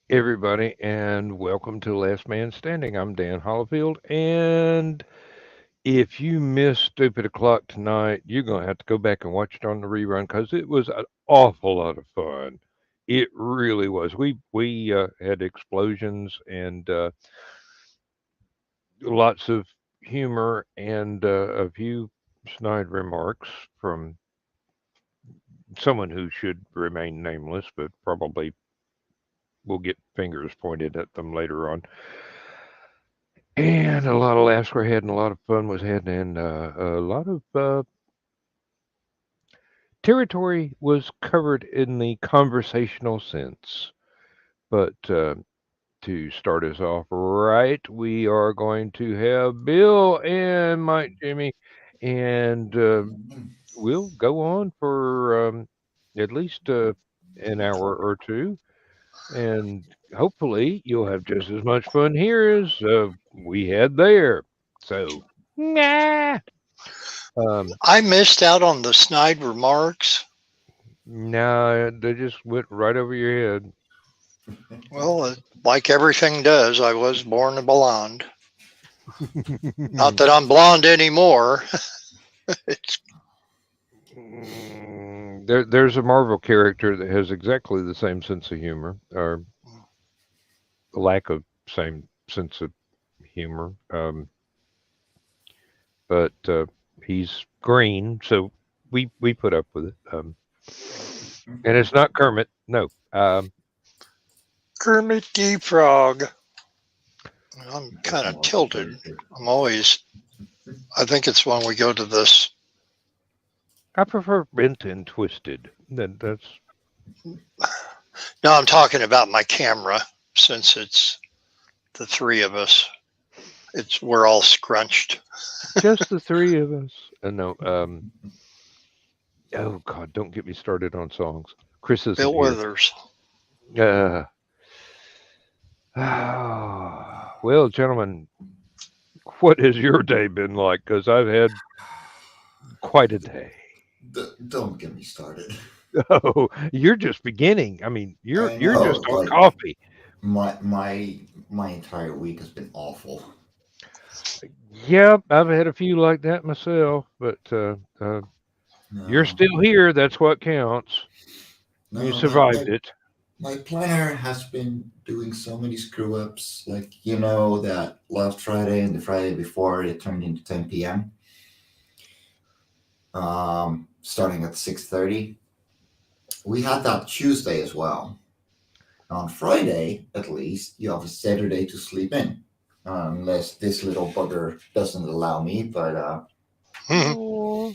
everybody, and welcome to Last Man Standing. I'm Dan Hollifield, and if you missed Stupid O'Clock tonight, you're going to have to go back and watch it on the rerun because it was an awful lot of fun. It really was. We had explosions and lots of humor and a few snide remarks from someone who should remain nameless, but probably will get fingers pointed at them later on. And a lot of laughs were had, and a lot of fun was had, and a lot of territory was covered in the conversational sense. But to start us off right, we are going to have Bill and Mike Jimmy, and we'll go on for at least an hour or two, and hopefully you'll have just as much fun here as we had there. So, nah. I missed out on the snide remarks. No, they just went right over your head. Well, like everything does, I was born a blonde. Not that I'm blonde anymore. It's There's a Marvel character that has exactly the same sense of humor, or lack of same sense of humor. But he's green, so we put up with it. And it's not Kermit. No. Kermit the Frog. I'm kind of tilted. I'm always, I think it's when we go to this. I prefer bent and twisted. That's No, I'm talking about my camera since it's the three of us. We're all scrunched. just the three of us. No. Oh God, don't get me started on songs. Chris isn't Bill here. Withers. Uh, well, gentlemen, what has your day been like? Because I've had quite a day. Don't get me started. Oh, you're just beginning. I mean, you're I you're just know, on like coffee. my entire week has been awful. Yep, I've had a few like that myself, but you're No, still here. That's what counts. You no, survived it. my planner has been doing so many screw ups. Like that last Friday and the Friday before it turned into 10 p.m. Starting at 6:30. We had that Tuesday as well. On Friday, at least, you have a Saturday to sleep in, unless this little bugger doesn't allow me. But Oh,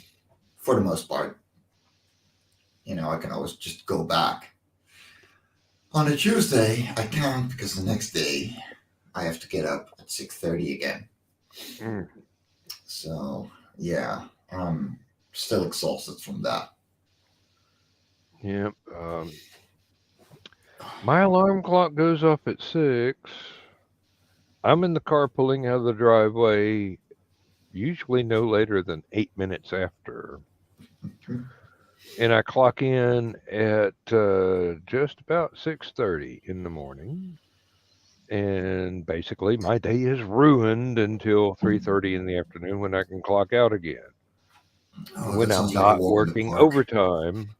for the most part, I can always just go back. On a Tuesday, I can't because the next day I have to get up at 6:30 again. mm, So yeah, I'm still exhausted from that. yep. My alarm clock goes off at 6. I'm in the car pulling out of the driveway, usually no later than 8 minutes after. And I clock in at just about 6:30 in the morning. And basically, my day is ruined until 3:30 in the afternoon when I can clock out again. Oh, When that I'm sounds like a not walk in the working park. overtime.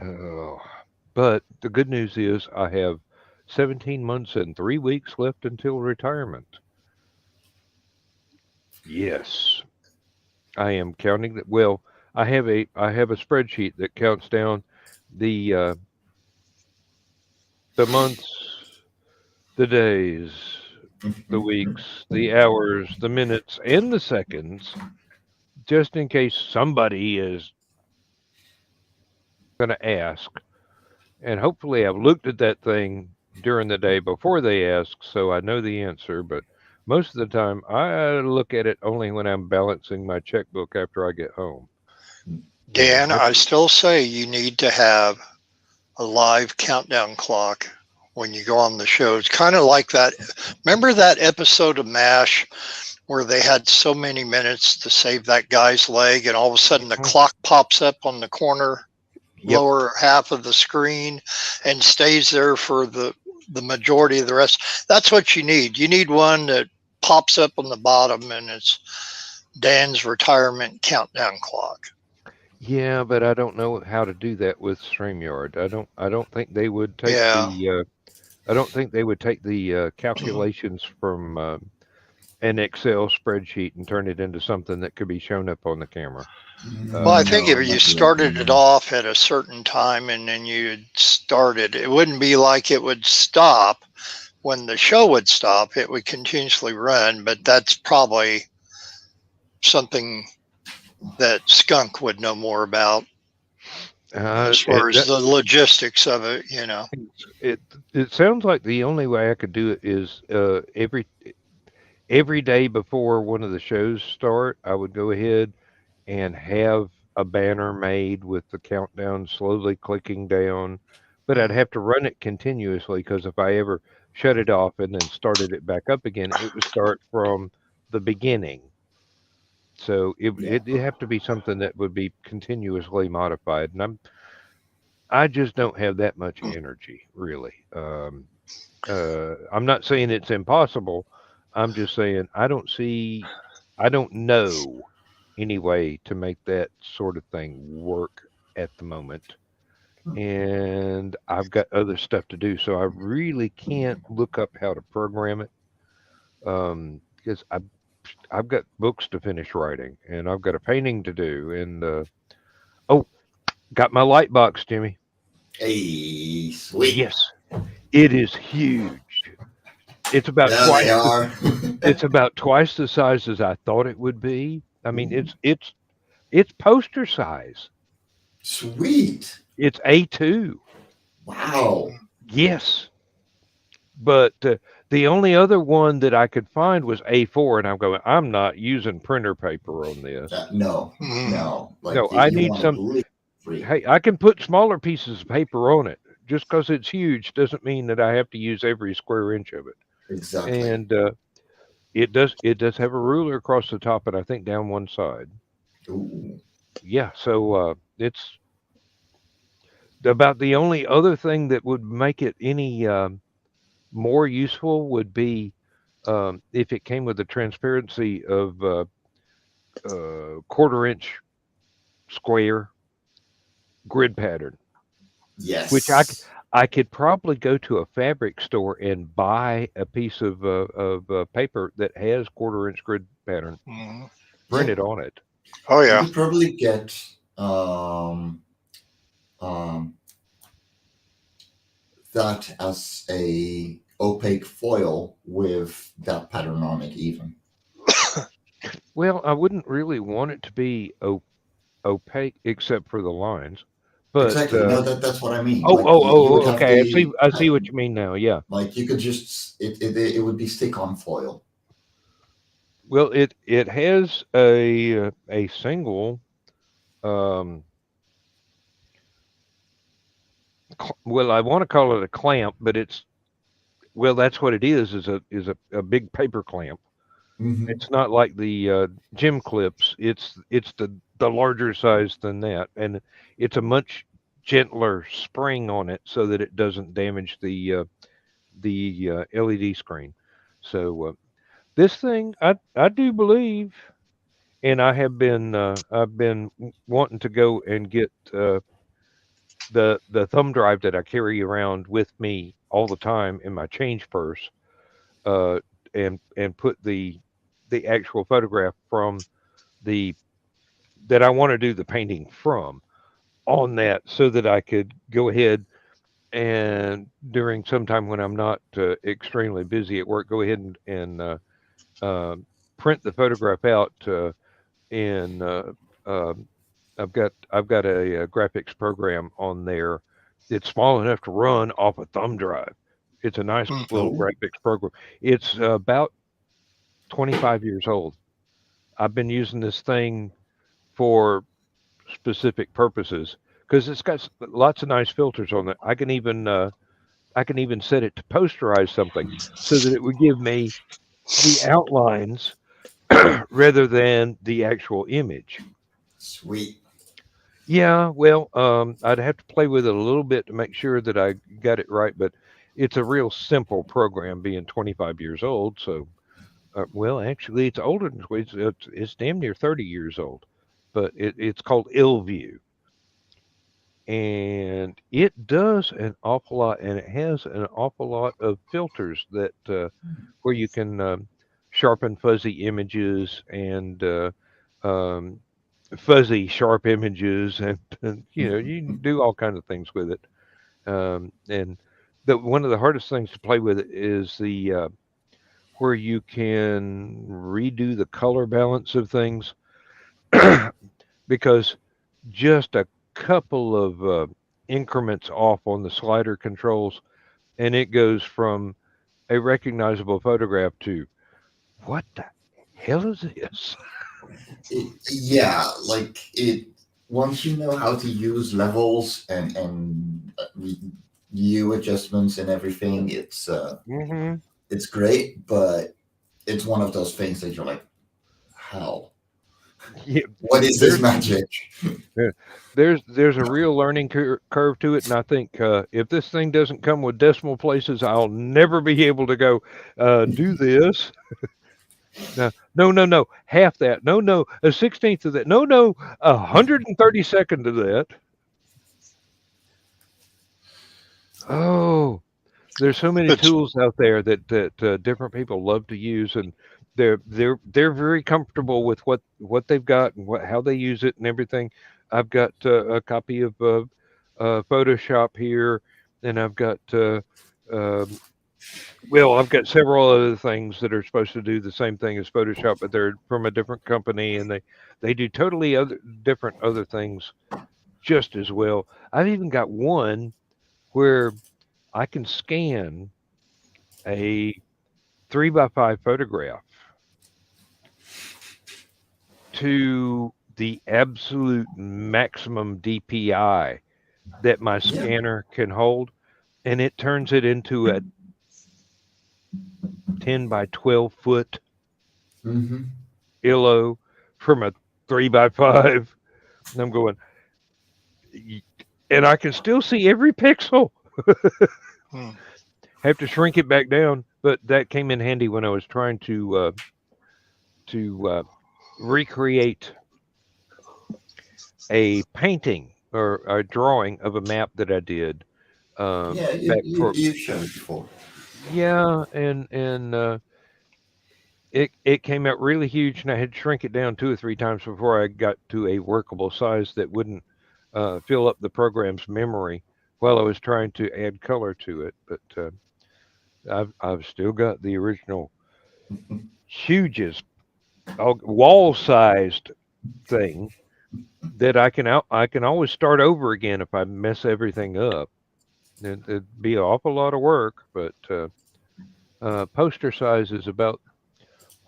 Oh, but the good news is I have 17 months and 3 weeks left until retirement. Yes, I am counting that. Well, I have a spreadsheet that counts down the uh, the months, the days, the weeks, the hours, the minutes, and the seconds, just in case somebody is going to ask. And hopefully, I've looked at that thing during the day before they ask, so I know the answer. But most of the time, I look at it only when I'm balancing my checkbook after I get home. And Dan, I still say you need to have a live countdown clock when you go on the show. It's kind of like that. Remember that episode of MASH where they had so many minutes to save that guy's leg, and all of a sudden the Mhm. clock pops up on the corner Yep. lower half of the screen and stays there for the the majority of the rest. That's what you need. You need one that pops up on the bottom and it's Dan's retirement countdown clock. Yeah, but I don't know how to do that with StreamYard. I don't think they would take Yeah. the I don't think they would take the calculations from an Excel spreadsheet and turn it into something that could be shown up on the camera. Well, I Mm, think no, if you not really. started it No. off at a certain time and then you started, it wouldn't be like it would stop when the show would stop. It would continuously run, but that's probably something that Skunk would know more about as far as That the logistics of it, you know. it it sounds like the only way I could do it is every day before one of the shows start, I would go ahead and have a banner made with the countdown slowly clicking down, but I'd Mm, have to run it continuously because if I ever shut it off and then started it back up again, it would start from the beginning. So Yeah. it'd have to be something that would be continuously modified, and I just don't have that much energy, really. I'm not saying it's impossible. I'm just saying I don't know any way to make that sort of thing work at the moment. And I've got other stuff to do, so I really can't look up how to program it. Because I've got books to finish writing, and I've got a painting to do, and oh, got my light box, Jimmy. Hey, sweet. Yes, it is huge. It's about Yeah, they twice the are. It's about twice the size as I thought it would be. I mean, Ooh, it's poster size. sweet. It's A2. Wow. Yes, but the only other one that I could find was A4, and I'm going. I'm not using printer paper on this. No, mm, no. Like No, I you need want to some. bleed free. Hey, I can put smaller pieces of paper on it. Just because it's huge doesn't mean that I have to use every square inch of it. Exactly. And it does have a ruler across the top, and I think down one side. Ooh. Yeah, so it's about the only other thing that would make it any more useful would be if it came with the transparency of quarter inch square grid pattern, which Yes. I could probably go to a fabric store and buy a piece of paper that has quarter inch grid pattern mm. Yeah. printed on it. Oh, You yeah. could probably get um, that as a opaque foil with that pattern on it even. Well, I wouldn't really want it to be opaque except for the lines, but Exactly. No, that's what I mean. oh, Like oh, you would oh, have okay. the I see what you mean now. Yeah. like you could just it would be stick on foil. Well, it has a single um well, I want to call it a clamp, but it's well, that's what it is a big paper clamp. Hmm. It's not like the gym clips. It's the larger size than that, and it's a much gentler spring on it so that it doesn't damage the LED screen. So this thing, I do believe, and I've been wanting to go and get the thumb drive that I carry around with me all the time in my change purse, uh, and put the actual photograph from the that I want to do the painting from on that, so that I could go ahead and during some time when I'm not extremely busy at work, go ahead and uh, print the photograph out in uh, I've got a graphics program on there. It's small enough to run off a thumb drive. It's a nice Mm. little Oh, graphics program. It's about 25 years old. I've been using this thing for specific purposes because it's got lots of nice filters on it. I can even set it to posterize something so that it would give me the outlines rather than the actual image. sweet. Yeah, well, I'd have to play with it a little bit to make sure that I got it right, but it's a real simple program, being 25 years old. So, well, actually, it's older than it's damn near 30 years old, but it's called IllView, and it does an awful lot, and it has an awful lot of filters that where you can sharpen fuzzy images and um, fuzzy sharp images, and you can do all kinds of things with it. And one of the hardest things to play with it is the where you can redo the color balance of things because just a couple of increments off on the slider controls, and it goes from a recognizable photograph to what the hell is this? Yeah, like it. Once you know how to use levels and view adjustments and everything, Hmm. it's great. But it's one of those things that you're like, how? Yeah, What is this there's magic? yeah, there's a real learning curve to it, and I think if this thing doesn't come with decimal places, I'll never be able to go do this. No, no, no, no, half that. No, no, a 16th of that. No, no, 132nd of that. Oh, there's so many It's tools out there that different people love to use, and they're very comfortable with what they've got and how they use it and everything. I've got a copy of Photoshop here, and I've got um, well, I've got several other things that are supposed to do the same thing as Photoshop, but they're from a different company, and they do totally other different other things just as well. I've even got one where I can scan a 3 by 5 photograph to the absolute maximum DPI that my Yeah. scanner can hold, and it turns it into a 10 by 12 foot Mm-hmm. illo from a 3 by 5. And I'm going, and I can still see every pixel. hmm. Have to shrink it back down, but that came in handy when I was trying to recreate a painting or a drawing of a map that I did Yeah, back for you showed it before. yeah, and it came out really huge, and I had to shrink it down 2 or 3 times before I got to a workable size that wouldn't fill up the program's memory while I was trying to add color to it. But I've still got the original hugest wall-sized thing that I can always start over again if I mess everything up. It'd be an awful lot of work, but poster size is about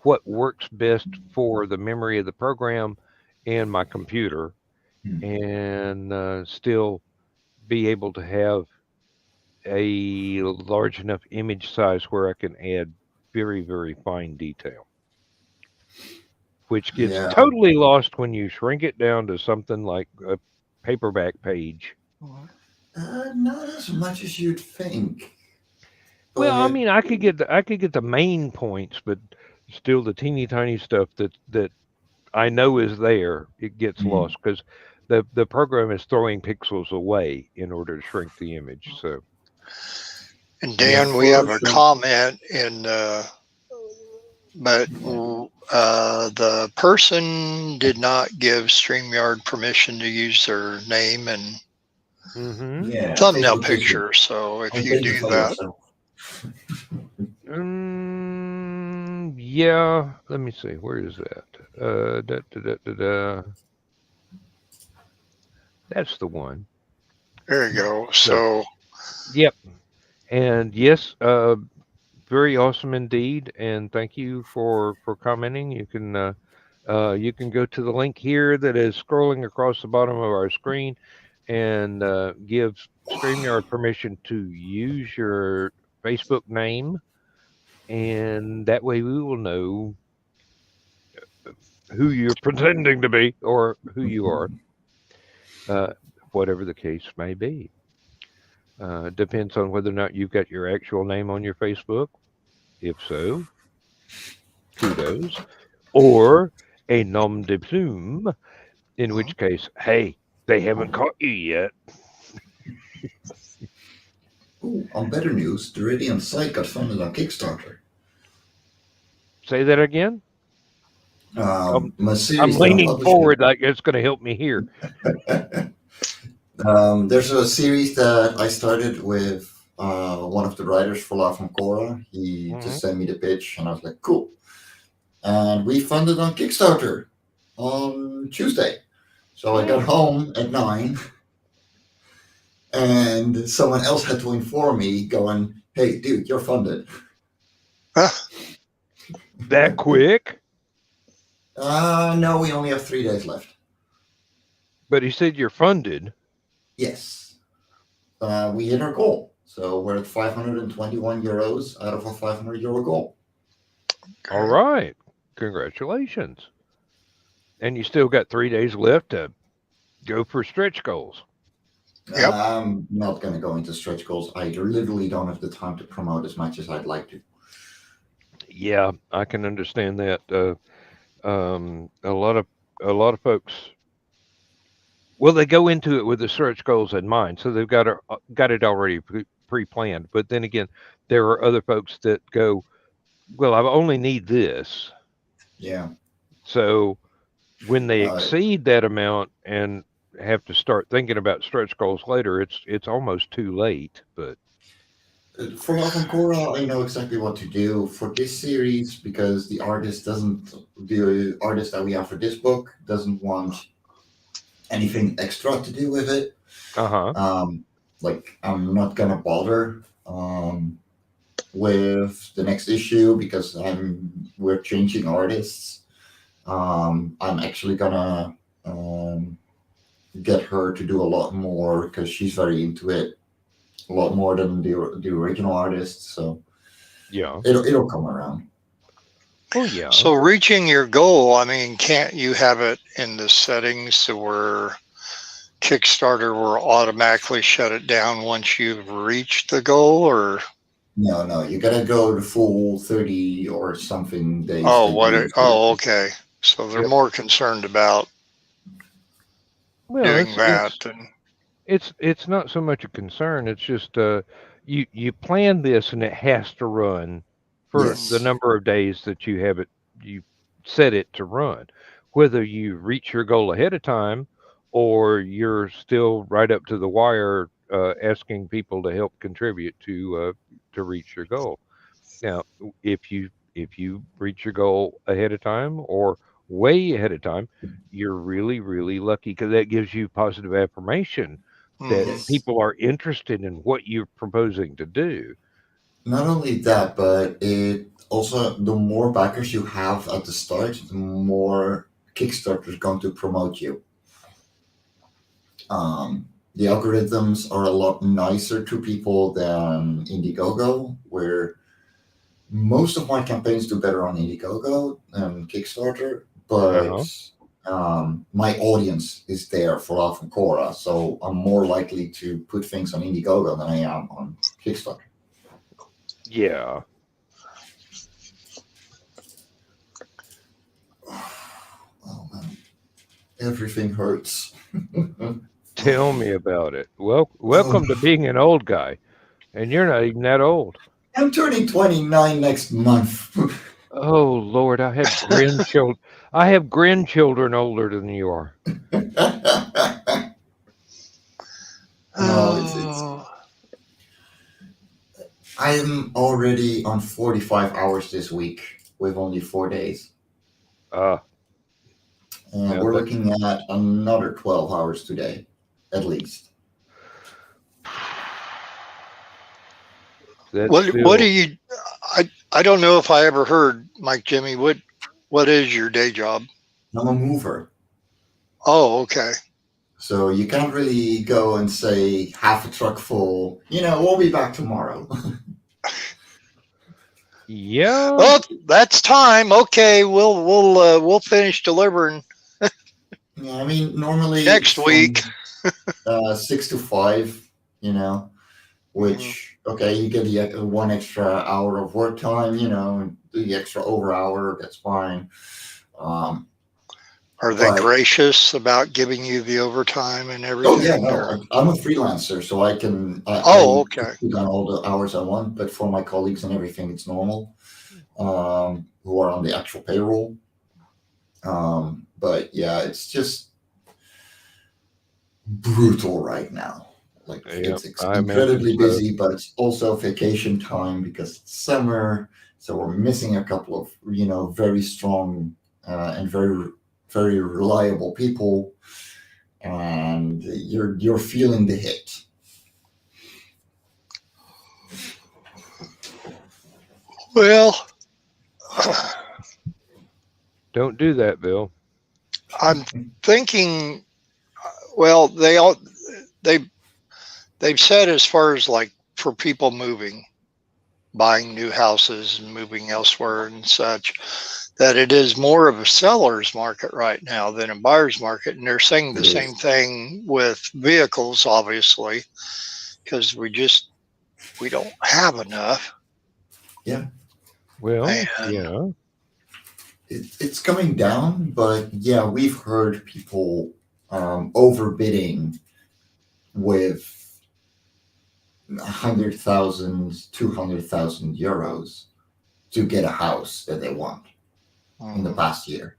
what works best for the memory of the program and my computer, Hmm. and still be able to have a large enough image size where I can add very, very fine detail, which gets Yeah, totally lost when you shrink it down to something like a paperback page. not as much as you'd think, Well, I but mean, I could get the main points, but still the teeny tiny stuff that I know is there, it gets hmm, lost because the program is throwing pixels away in order to shrink the image. So And yeah, Dan, we have a Photoshop. comment in, but the person did not give StreamYard permission to use their name and hmm Yeah, thumbnail Facebook gives you. picture. So if you do Identify that, yourself. yeah, let me see. Where is that? Da, da, da, da, da. That's the one. there you go. So, So yep. And yes, very awesome indeed. And thank you for commenting. You can go to the link here that is scrolling across the bottom of our screen and give StreamYard permission to use your Facebook name, and that way we will know who you're pretending to be or who you are, uh, whatever the case may be. Depends on whether or not you've got your actual name on your Facebook. If so, kudos. Or a nom de plume, in Mhm. which case, hey, they haven't caught you yet. Ooh, on better news, the Radiant site got funded on Kickstarter. Say that again. I'm, My I'm series that I'm leaning publishing. forward like it's going to help me here. There's a series that I started with one of the writers for La Cora. He Hmm. just sent me the pitch, and I was like, cool. And we funded on Kickstarter on Tuesday. So I got Hmm. home at 9, and someone else had to inform me, going, hey, dude, you're funded. That quick? No, we only have 3 days left. But he said you're funded. Yes. We hit our goal. So we're at 521 euros out of a 500 euro goal. All Okay. right. Congratulations. And you still got 3 days left to go for stretch goals. Yep. I'm not going to go into stretch goals. I literally don't have the time to promote as much as I'd like to. Yeah, I can understand that. A lot of folks, well, they go into it with the stretch goals in mind, so they've got it already pre-planned. But then again, there are other folks that go, well, I only need this. Yeah. So when they Uh, exceed that amount and have to start thinking about stretch goals later, it's almost too late. But for Love and Korra, I know exactly what to do for this series because the artist that we have for this book doesn't want anything extra to do with it. uh-huh. Um, like, I'm not going to bother with the next issue because we're changing artists. I'm actually gonna get her to do a lot more because she's very into it, a lot more than the original artist. So Yeah. it'll come around. Oh yeah. So reaching your goal, I mean, can't you have it in the settings to where Kickstarter will automatically shut it down once you've reached the goal? Or No, you gotta go the full 30 or something days oh, that you. okay. So they're Yep. more concerned about Well, doing it's that it's than it's not so much a concern. It's just you plan this and it has to run for the Yes. Mhm. number of days that you set it to run. Whether you reach your goal ahead of time or you're still right up to the wire asking people to help contribute to reach your goal. Now, if you reach your goal ahead of time or way ahead of time, you're really, really lucky because that gives you positive affirmation that Mhm. Yes. people are interested in what you're proposing to do. Not only that, but it also the more backers you have at the start, the more Kickstarter is going to promote you. The algorithms are a lot nicer to people than Indiegogo, where most of my campaigns do better on Indiegogo than Kickstarter, but Uh-huh. my audience is there for Alpha and Cora, so I'm more likely to put things on Indiegogo than I am on Kickstarter. Yeah. Oh man, everything hurts. Tell me about it. Well, Oh, welcome to being an old guy, and you're not even that old. I'm turning 29 next month. Oh Lord, I have grandchildren. I have grandchildren older than you are. No, it's Oh, I'm already on 45 hours this week with only 4 days. Uh, And now we're that looking at another 12 hours today, at least. that's what do still you? I don't know if I ever heard Mike Jimmy. What is your day job? I'm a mover. Oh, okay. So you can't really go and say half a truck full, we'll be back tomorrow. yeah. Oh, that's time. Okay, we'll finish delivering Yeah, I mean, normally next week. from 6 to 5, you know. which, okay, you get the one extra hour of work time, the extra over hour, that's fine. Are they But gracious about giving you the overtime and oh yeah, everything? no, I'm a freelancer, so Oh, I okay. put on all the hours I want, but for my colleagues and everything, it's normal. Who are on the actual payroll. But yeah, it's just brutal right now. Like Yep, it's I imagine incredibly so. busy, but it's also vacation time because it's summer, so we're missing a couple of very strong and very reliable people, and you're feeling the hit. Well, Don't do that, Bill. I'm thinking. Well, they they've said as far as like for people moving, buying new houses and moving elsewhere and such, that it is more of a seller's market right now than a buyer's market. And they're saying the It same is. thing with vehicles, obviously, because we don't have enough. Yeah, Well, And yeah. it's coming down, but yeah, we've heard people overbidding with 100,000, 200,000 euros to get a house that they want in the past year.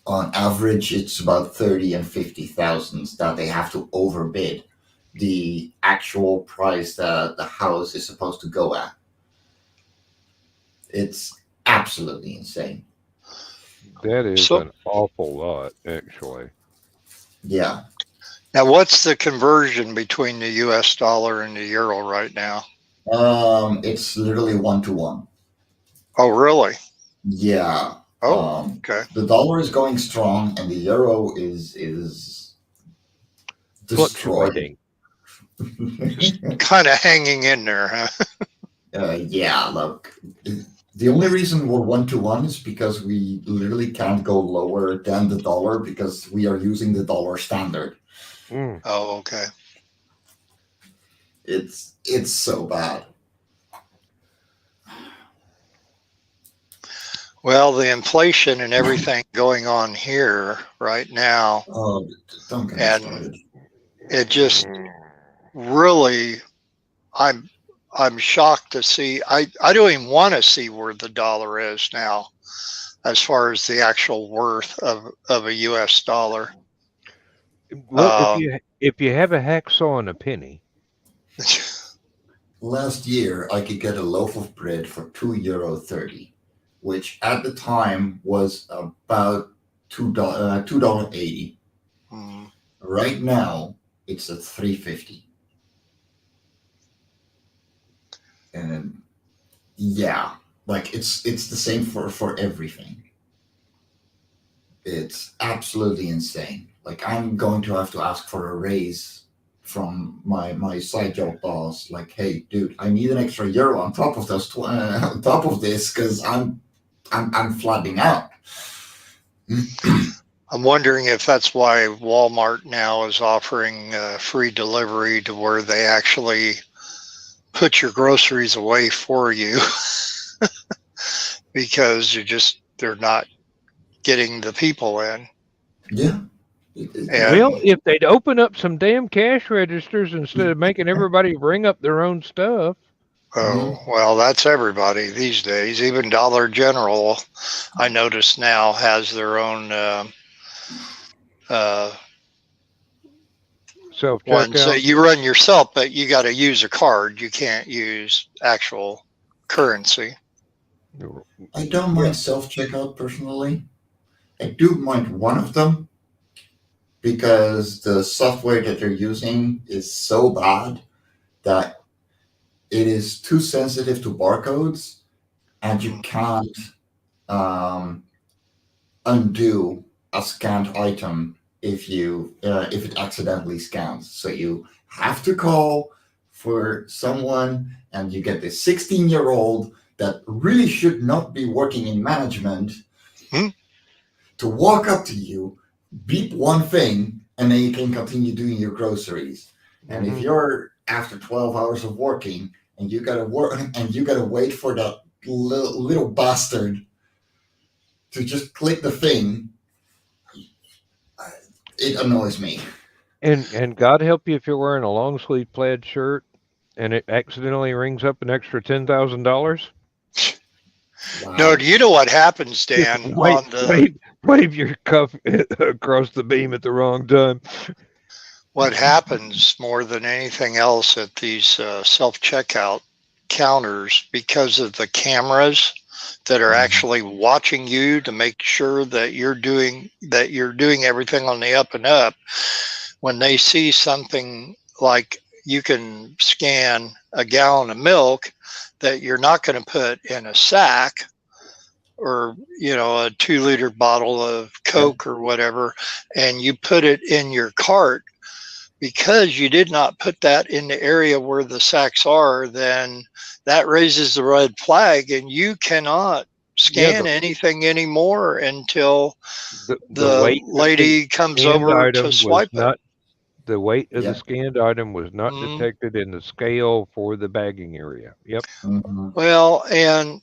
On average, it's about 30 and 50,000 that they have to overbid the actual price that the house is supposed to go at. It's absolutely insane. That is so an awful lot, actually. Yeah. now, what's the conversion between the US dollar and the euro right now? It's literally 1 to 1. Oh, really? Yeah. Oh, okay. The dollar is going strong and the euro is destroyed. Fluctuating. Just kind of hanging in there, huh? Yeah, look, the only reason we're 1 to 1 is because we literally can't go lower than the dollar because we are using the dollar standard. Mm. Oh, okay. It's so bad. Well, the inflation and everything going on here right now, Oh, don't get me and started. it just really, I'm I'm shocked to see. I don't even want to see where the dollar is now, as far as the actual worth of a U.S. dollar. Well, if Um, you have a hacksaw and a penny, Last year, I could get a loaf of bread for €2.30, which at the time was about $2.80. mm, Right now, it's at 3.50. And yeah, like it's the same for everything. It's absolutely insane. Like I'm going to ask for a raise from my side job boss. Like, hey, dude, I need an extra euro on top of on top of this because I'm flattening out. I'm wondering if that's why Walmart now is offering free delivery to where they actually put your groceries away for you because they're not getting the people in. Yeah. well, And if they'd open up some damn cash registers instead of making everybody ring up their own stuff. oh, Mhm. well, that's everybody these days. Even Dollar General, I notice now, has their own uh, Self ones checkout. that you run yourself, but you got to use a card. You can't use actual currency. I don't Yeah. mind self checkout personally. I do mind one of them because the software that they're using is so bad that it is too sensitive to barcodes and you Mm, can't um, undo a scanned item if it accidentally scans. So you have to call for someone, and you get this 16-year-old that really should not be working in management mm, to walk up to you, beep one thing, and then you can continue doing your groceries. And if Hmm. after 12 hours of working, and you gotta work, and you gotta wait for that little bastard to just click the thing. It annoys me. And God help you if you're wearing a long sleeve plaid shirt and it accidentally rings up an extra $10,000. No, Wow. do you know what happens, Just Dan, on the wave your cuff across the beam at the wrong time. what happens more than anything else at these self-checkout counters, because of the cameras that are actually watching you to make sure that you're doing everything on the up and up. When they see something like you can scan a gallon of milk that you're not going to put in a sack, or a 2-liter bottle of Coke or whatever, and you put it in your cart, because you did not put that in the area where the sacks are, then that raises the red flag, and you cannot scan anything anymore until The the weight of the lady comes scanned over to item was swipe it. not the weight of the Yep. scanned item was not Mhm. detected in the scale for the bagging area. Yep. Mm-hmm. Well, and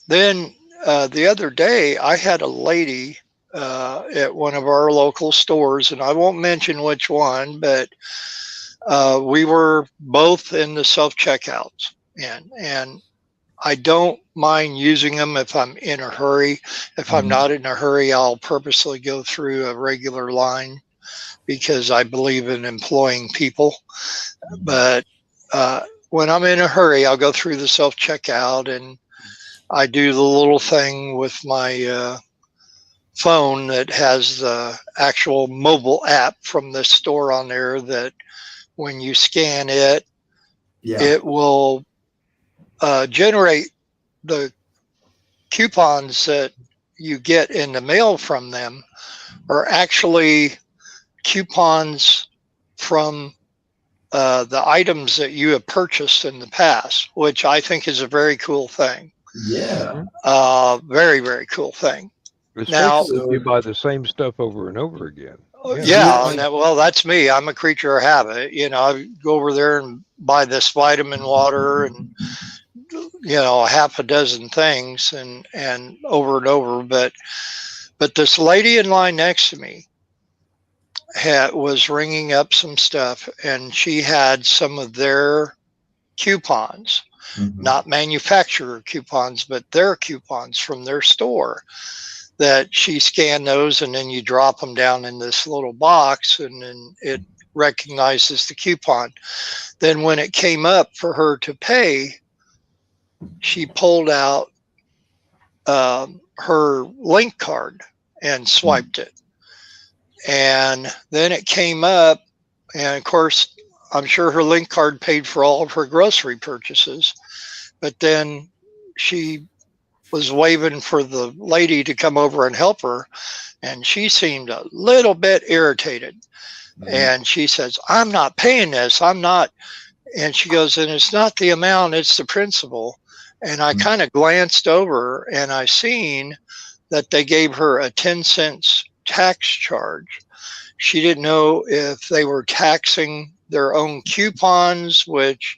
then the other day I had a lady at one of our local stores, and I won't mention which one, but we were both in the self checkouts, and I don't mind using them if I'm in a hurry. If I'm Mm-hmm. not in a hurry, I'll purposely go through a regular line, because I believe in employing people. But when I'm in a hurry, I'll go through the self checkout, and I do the little thing with my phone that has the actual mobile app from the store on there, that when you scan it, Yeah. it will generate the coupons that you get in the mail from them are actually coupons from the items that you have purchased in the past, which I think is a very cool thing. Yeah. Mhm. Very, very cool thing. Now, Especially if you So buy the same stuff over and over again. Yeah. here yeah, and I well, that's me. I'm a creature of habit. I go over there and buy this vitamin water, and a half a dozen things, and over. But this lady in line next to me was ringing up some stuff, and she had some of their coupons, mm-hmm. not manufacturer coupons, but their coupons from their store, that she scanned those, and then you drop them down in this little box, and then it recognizes the coupon. Then when it came up for her to pay, she pulled out her link card and swiped it. And then it came up, and of course, I'm sure her link card paid for all of her grocery purchases. But then she was waving for the lady to come over and help her, and she seemed a little bit irritated. Mm-hmm. And she says, "I'm not paying this. I'm not." And she goes, "And it's not the amount, it's the principal." And I kind of glanced over, and I seen that they gave her a 10 cents tax charge. She didn't know if they were taxing their own coupons, which,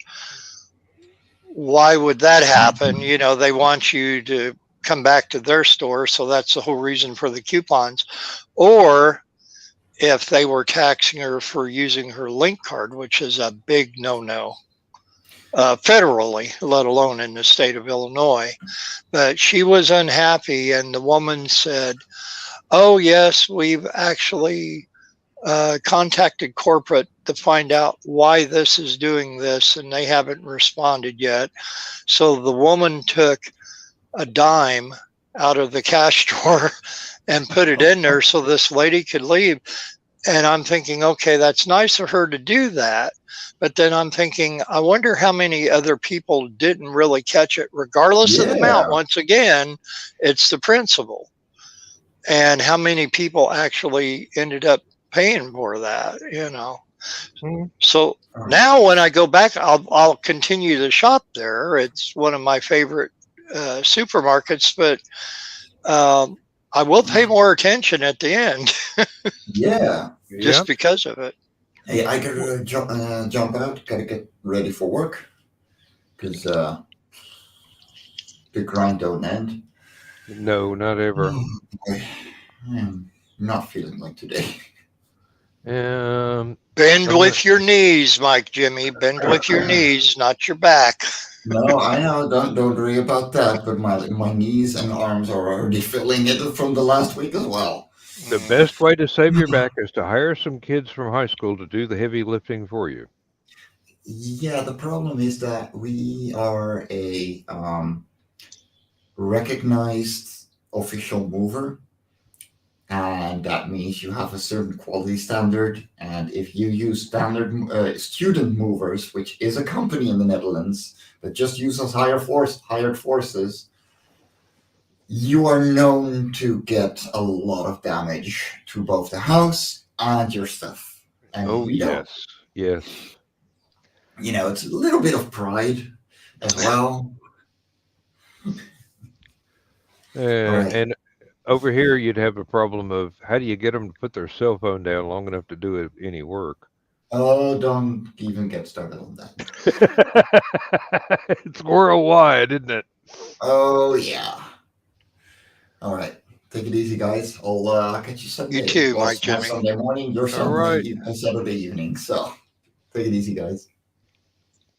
why would that happen? They want you to come back to their store, so that's the whole reason for the coupons. Or if they were taxing her for using her link card, which is a big no-no federally, let alone in the state of Illinois. But she was unhappy, and the woman said, "Oh, yes, we've actually contacted corporate to find out why this is doing this, and they haven't responded yet." So the woman took a dime out of the cash drawer and put it in there so this lady could leave. And I'm thinking, okay, that's nice of her to do that. But then I'm thinking, I wonder how many other people didn't really catch it, regardless of the amount. Yeah. Once again, it's the principle. And how many people actually ended up paying for that. Mhm. So now when I go back, I'll continue to shop there. It's one of my favorite supermarkets, but I will pay more attention at the end Yeah. just Yep. because of it. Hey, I Wh- gotta jump out. Gotta get ready for work because the grind don't end. No, not ever. Oh boy, I'm not feeling like today. Um, Bend I'm gonna. with your knees, Mike Jimmy. Bend with your knees, not your back. No, I know. Don't worry about that. But my knees and arms are already feeling it from the last week as well. The Mm. best way to save your back is to hire some kids from high school to do the heavy lifting for you. Yeah, the problem is that we are a recognized official mover, and that means you have a certain quality standard. And if you use standard student movers, which is a company in the Netherlands that just uses hired forces, you are known to get a lot of damage to both the house and your stuff. And Oh we don't. yes, yes. It's a little bit of pride as well. All right. And over here, you'd have a problem of how do you get them to put their cell phone down long enough to do any work? Oh, don't even get started on that. It's worldwide, isn't it? Oh, yeah. All right. Take it easy, guys. I'll catch you You Sunday. too, Well, Mike it's my Jimmy. Sunday morning, your All right. Saturday evening. So take it easy, guys.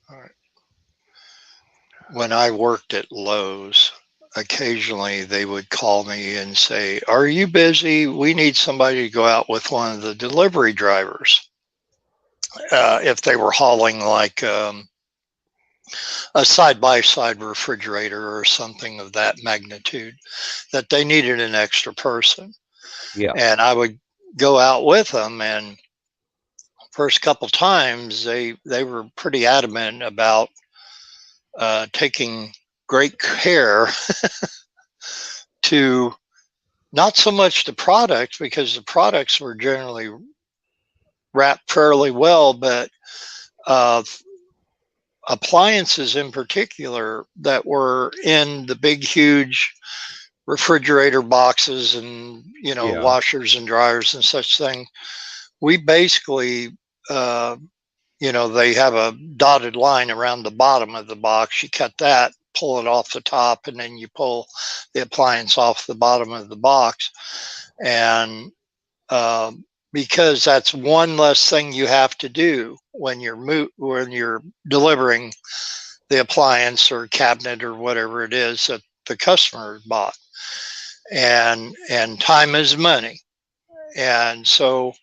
All right. When I worked at Lowe's, occasionally they would call me and say, "Are you busy? We need somebody to go out with one of the delivery drivers." If they were hauling like a side by side refrigerator or something of that magnitude, that they needed an extra person. Yeah. And I would go out with them, and first couple times they were pretty adamant about taking great care to not so much the products, because the products were generally wrapped fairly well, but uh, appliances in particular that were in the big huge refrigerator boxes and Yeah. washers and dryers and such things. We basically uh, they have a dotted line around the bottom of the box. You cut that, pull it off the top, and then you pull the appliance off the bottom of the box. And uh, because that's one less thing you have to do when you're delivering the appliance or cabinet or whatever it is that the customer bought. And time is money. And so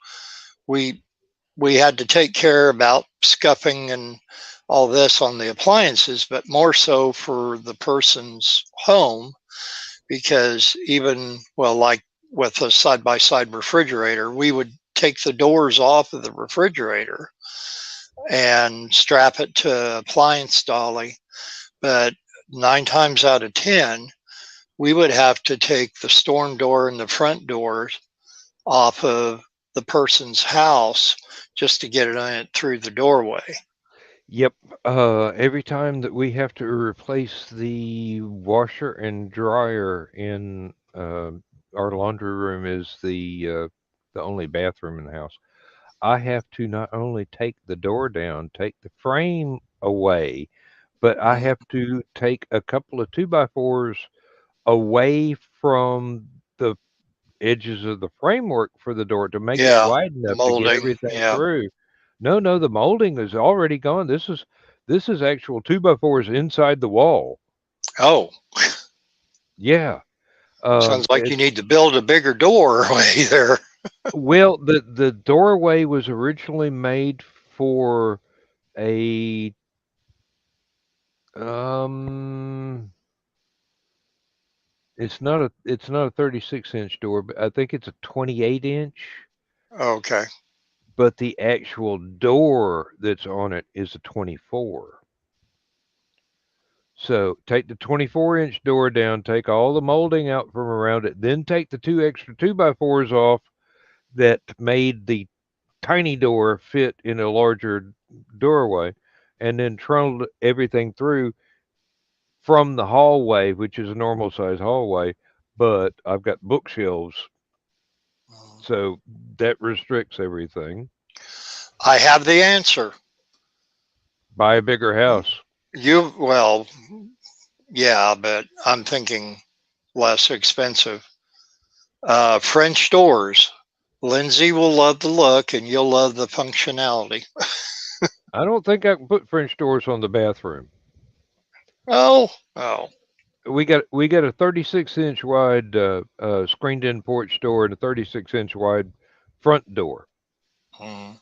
we we had to take care about scuffing and all this on the appliances, but more so for the person's home, because even, well, like with a side by side refrigerator, we would take the doors off of the refrigerator and strap it to appliance dolly. But 9 times out of 10, we would have to take the storm door and the front doors off of the person's house just to get it in through the doorway. Yep. Every time that we have to replace the washer and dryer in our laundry room is the only bathroom in the house. I have to not only take the door down, take the frame away, but I Mm. have to take a couple of two by fours away from the edges of the framework for the door to make it Yeah, wide the enough to get molding. everything Yeah. through. No, no, the molding is already gone. This is actual two by fours inside the wall. Oh, Yeah. sounds like you It's need to build a bigger doorway there. well, the doorway was originally made for a um it's not a 36-inch door, but I think it's a 28-inch, Okay. but the actual door that's on it is a 24. So take the 24-inch door down, take all the molding out from around it, then take the two extra 2x4s off that made the tiny door fit in a larger doorway, and then trundle everything through from the hallway, which is a normal size hallway, but I've got bookshelves, so that restricts everything. I have the answer. Buy a bigger house. Well, yeah, but I'm thinking less expensive. French doors. Lindsay will love the look and you'll love the functionality. I don't think I can put French doors on the bathroom. Oh. We got a 36-inch wide screened-in porch door and a 36-inch wide front door. Mm,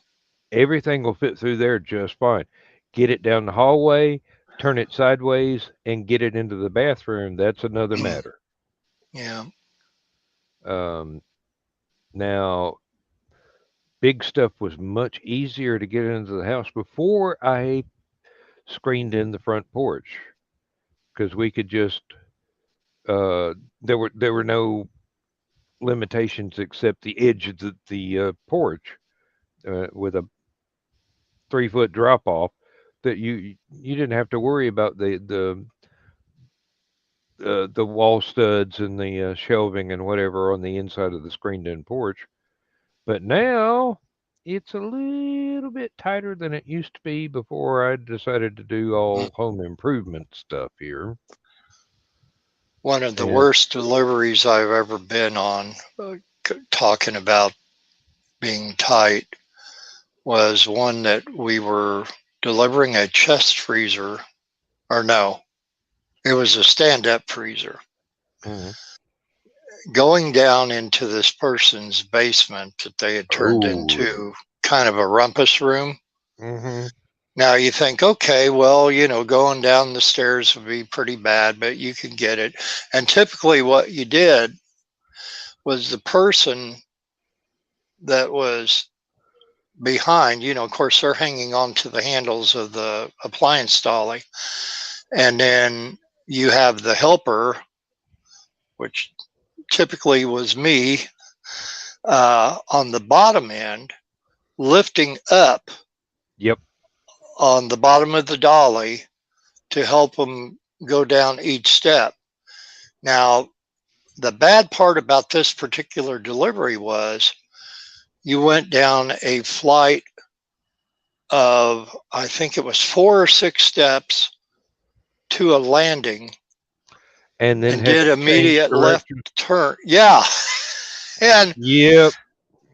Everything will fit through there just fine. Get it down the hallway, turn it sideways, and get it into the bathroom. That's another matter. yeah. Um, Now, big stuff was much easier to get into the house before I screened in the front porch because we could just there were no limitations except the edge of the porch with a 3 foot drop off that you didn't have to worry about the wall studs and the shelving and whatever on the inside of the screened in porch. But now it's a little bit tighter than it used to be before I decided to do Mm. all home improvement stuff here. One of the And worst deliveries I've ever been on, talking about being tight, was one that we were delivering a chest freezer, or no, it was a stand up freezer, mhm. going down into this person's basement that they had turned Oh, into kind of a rumpus room. hmm Now you think, okay, well, going down the stairs would be pretty bad, but you can get it. And typically, what you did was the person that was behind, of course, they're hanging on to the handles of the appliance dolly. And then you have the helper, which typically was me, on the bottom end, lifting up yep. on the bottom of the dolly to help them go down each step. Now, the bad part about this particular delivery was you went down a flight of, I think it was 4 or 6 steps to a landing And then and had did to change immediate left direction. turn. Yeah. And Yep.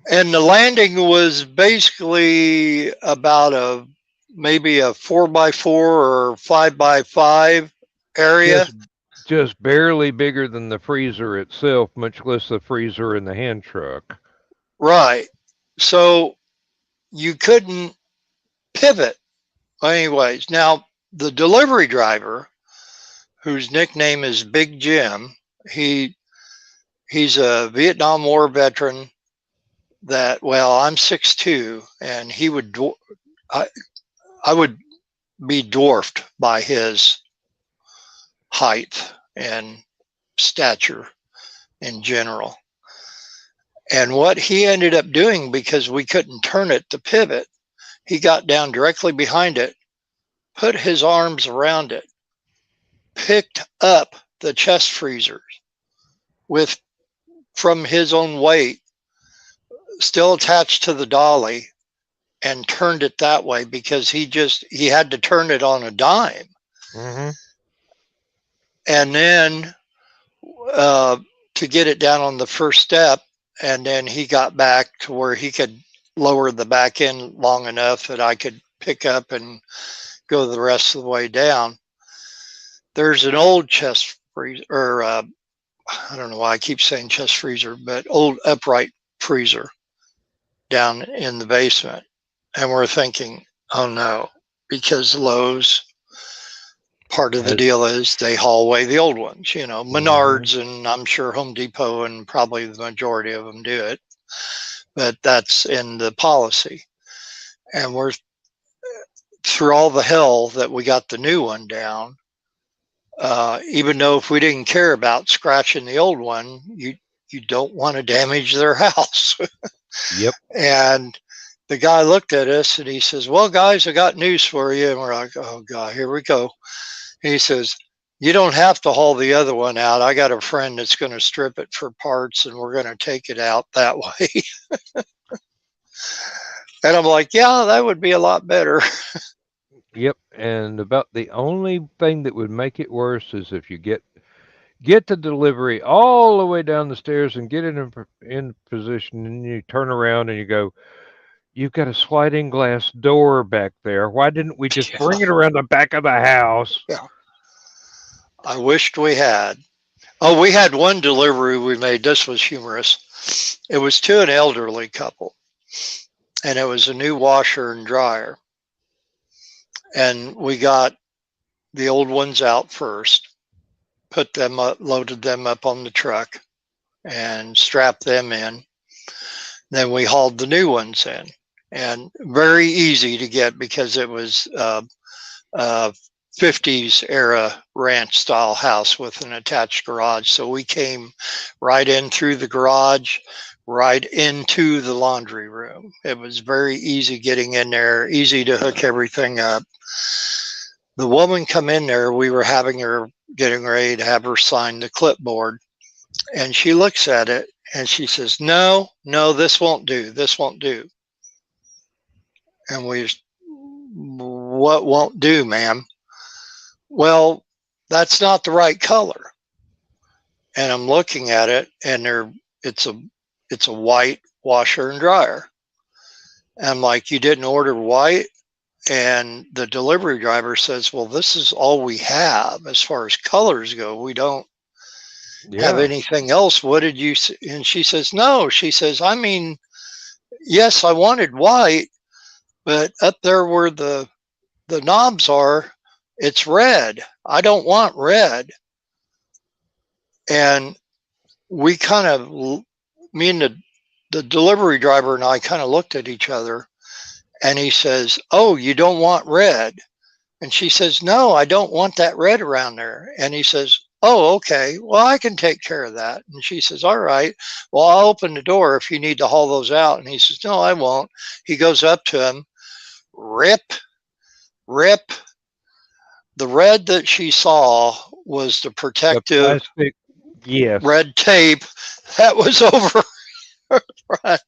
and the landing was basically about maybe a 4x4 or 5x5 area. Just just barely bigger than the freezer itself, much less the freezer in the hand truck. Right. So you couldn't pivot. Anyways, now the delivery driver, whose nickname is Big Jim, he he's a Vietnam War veteran. That, well, I'm 6'2", and I, I would be dwarfed by his height and stature in general. And what he ended up doing, because we couldn't turn it to pivot, he got down directly behind it, put his arms around it, picked up the chest freezers with from his own weight, still attached to the dolly, and turned it that way because he had to turn it on a dime. Hmm And then uh, to get it down on the first step, and then he got back to where he could lower the back end long enough that I could pick up and go the rest of the way down. There's an old chest freezer, or I don't know why I keep saying chest freezer, but old upright freezer down in the basement. And we're thinking, oh no, because Lowe's, part of the Has, deal is they haul away the old ones, hmm Menards, and I'm sure Home Depot and probably the majority of them do it, but that's in the policy. And we're through all the hell that we got the new one down. Even though if we didn't care about scratching the old one, you don't want to damage their house. Yep. And the guy looked at us and he says, "Well, guys, I got news for you." And we're like, "Oh God, here we go." And he says, "You don't have to haul the other one out. I got a friend that's going to strip it for parts and we're going to take it out that way." And I'm like, yeah, that would be a lot better. Yep, and about the only thing that would make it worse is if you get the delivery all the way down the stairs and get it in position, and you turn around and you go, "You've got a sliding glass door back there. Why didn't we just Yeah, bring it around the back of the house?" yeah. I wished we had. Oh, we had one delivery we made. This was humorous. It was to an elderly couple, and it was a new washer and dryer. And we got the old ones out first, put them up, loaded them up on the truck, and strapped them in. Then we hauled the new ones in, and very easy to get because it was uh, 50s era ranch style house with an attached garage. So we came right in through the garage, right into the laundry room. It was very easy getting in there, easy to hook everything up. The woman come in there, we were having her getting ready to have her sign the clipboard, and she looks at it and she says, no, no, this won't do. This won't do. And we, what won't do, ma'am? Well, that's not the right color. And I'm looking at it, and it's a it's a white washer and dryer. And I'm like, you didn't order white? And the delivery driver says, well, this is all we have as far as colors go. We don't have Yeah. anything else. What did you? And she says, no. She says, I mean, yes, I wanted white, but up there where the knobs are, it's red. I don't want red. And we kind of, me and the delivery driver and I kind of looked at each other, and he says, oh, you don't want red? And she says, no, I don't want that red around there. And he says, oh, okay, well, I can take care of that. And she says, all right, well, I'll open the door if you need to haul those out. And he says, no, I won't. He goes up to him, rip, rip. The red that she saw was the The protective plastic, yes. red tape that was over her front.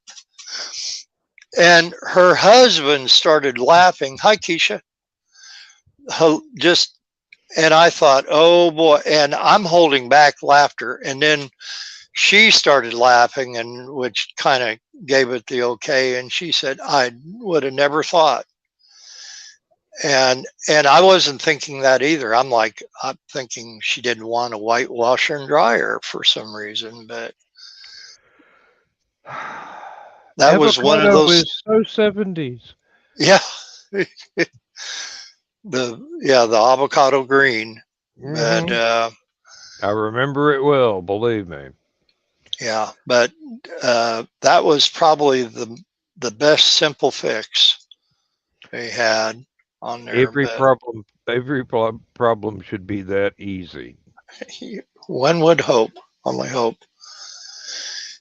And her husband started laughing. Hi, Keisha. Just, and I thought, oh boy, and I'm holding back laughter. And then she started laughing, and which kind of gave it the okay. And she said, I would have never thought. And I wasn't thinking that either. I'm thinking she didn't want a white washer and dryer for some reason, but that was one of Avocado those. is so 70s. Yeah, the avocado green, but Hmm. I remember it well, believe me. yeah, but that was probably the best simple fix they had on there. Every But problem, problem should be that easy. one would hope, only hope.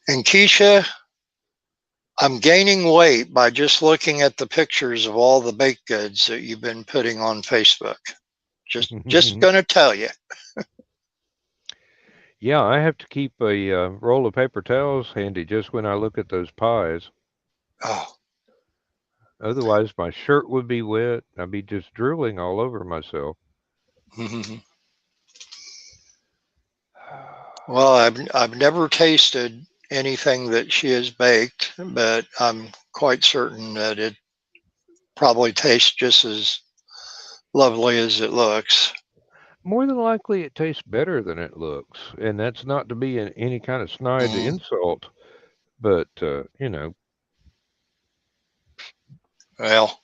And Keisha, I'm gaining weight by just looking at the pictures of all the baked goods that you've been putting on Facebook. Just gonna tell you. Yeah, I have to keep a roll of paper towels handy just when I look at those pies. Oh, Otherwise, my shirt would be wet. I'd be just drooling all over myself. well, I've never tasted anything that she has baked, but I'm quite certain that it probably tastes just as lovely as it looks. More than likely, it tastes better than it looks, and that's not to be any kind of snide Mm. insult, but Well,